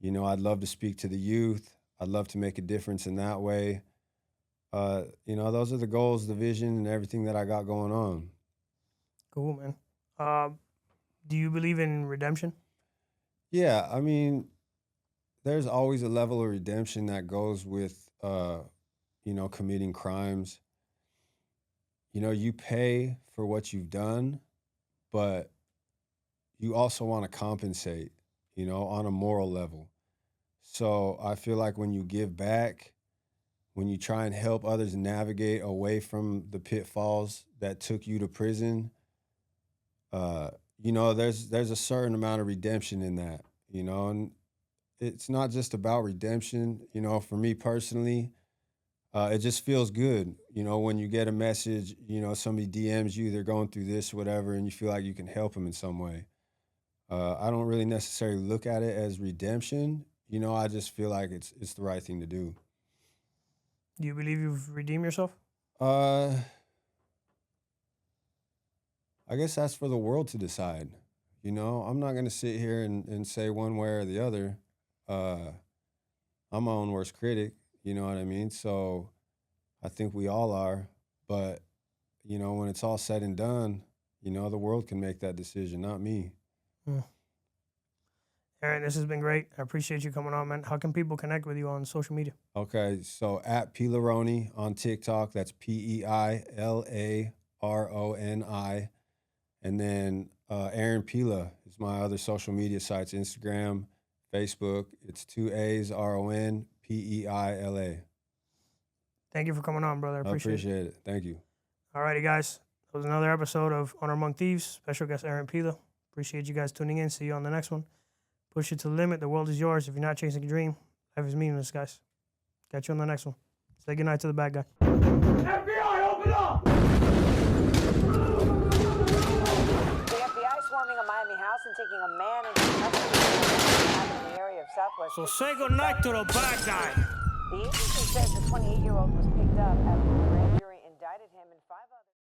You know, I'd love to speak to the youth. I'd love to make a difference in that way. You know, those are the goals, the vision, and everything that I got going on. Cool, man. Do you believe in redemption? Yeah, I mean, there's always a level of redemption that goes with, you know, committing crimes. You know, you pay for what you've done, but you also want to compensate, you know, on a moral level. So I feel like when you give back, when you try and help others navigate away from the pitfalls that took you to prison, you know, there's a certain amount of redemption in that, you know, and it's not just about redemption. You know, for me personally, it just feels good, you know, when you get a message, you know, somebody DMs you, they're going through this, whatever, and you feel like you can help them in some way. I don't really necessarily look at it as redemption. You know, I just feel like it's the right thing to do. Do you believe you've redeemed yourself? I guess that's for the world to decide. You know, I'm not going to sit here and say one way or the other. I'm my own worst critic, you know what I mean? So I think we all are. But, you know, when it's all said and done, you know, the world can make that decision, not me. Aaron, this has been great. I appreciate you coming on, man. How can people connect with you on social media? Okay, so at Peilaroni on TikTok, that's Peilaroni. And then Aaron Peila is my other social media sites, Instagram, Facebook. It's 2 A's, RON, Peila. Thank you for coming on, brother. I appreciate it. Thank you. All righty, guys. That was another episode of Honor Among Thieves. Special guest Aaron Peila. Appreciate you guys tuning in. See you on the next one. Push it to the limit. The world is yours. If you're not chasing a dream, life is meaningless, guys. Catch you on the next one. Say goodnight to the bad guy. FBI, open up! The FBI swarming a Miami house and taking a man into custody in the area of Southwest. So say goodnight to the bad guy. The agency says the 28-year-old was picked up after the grand jury indicted him in 5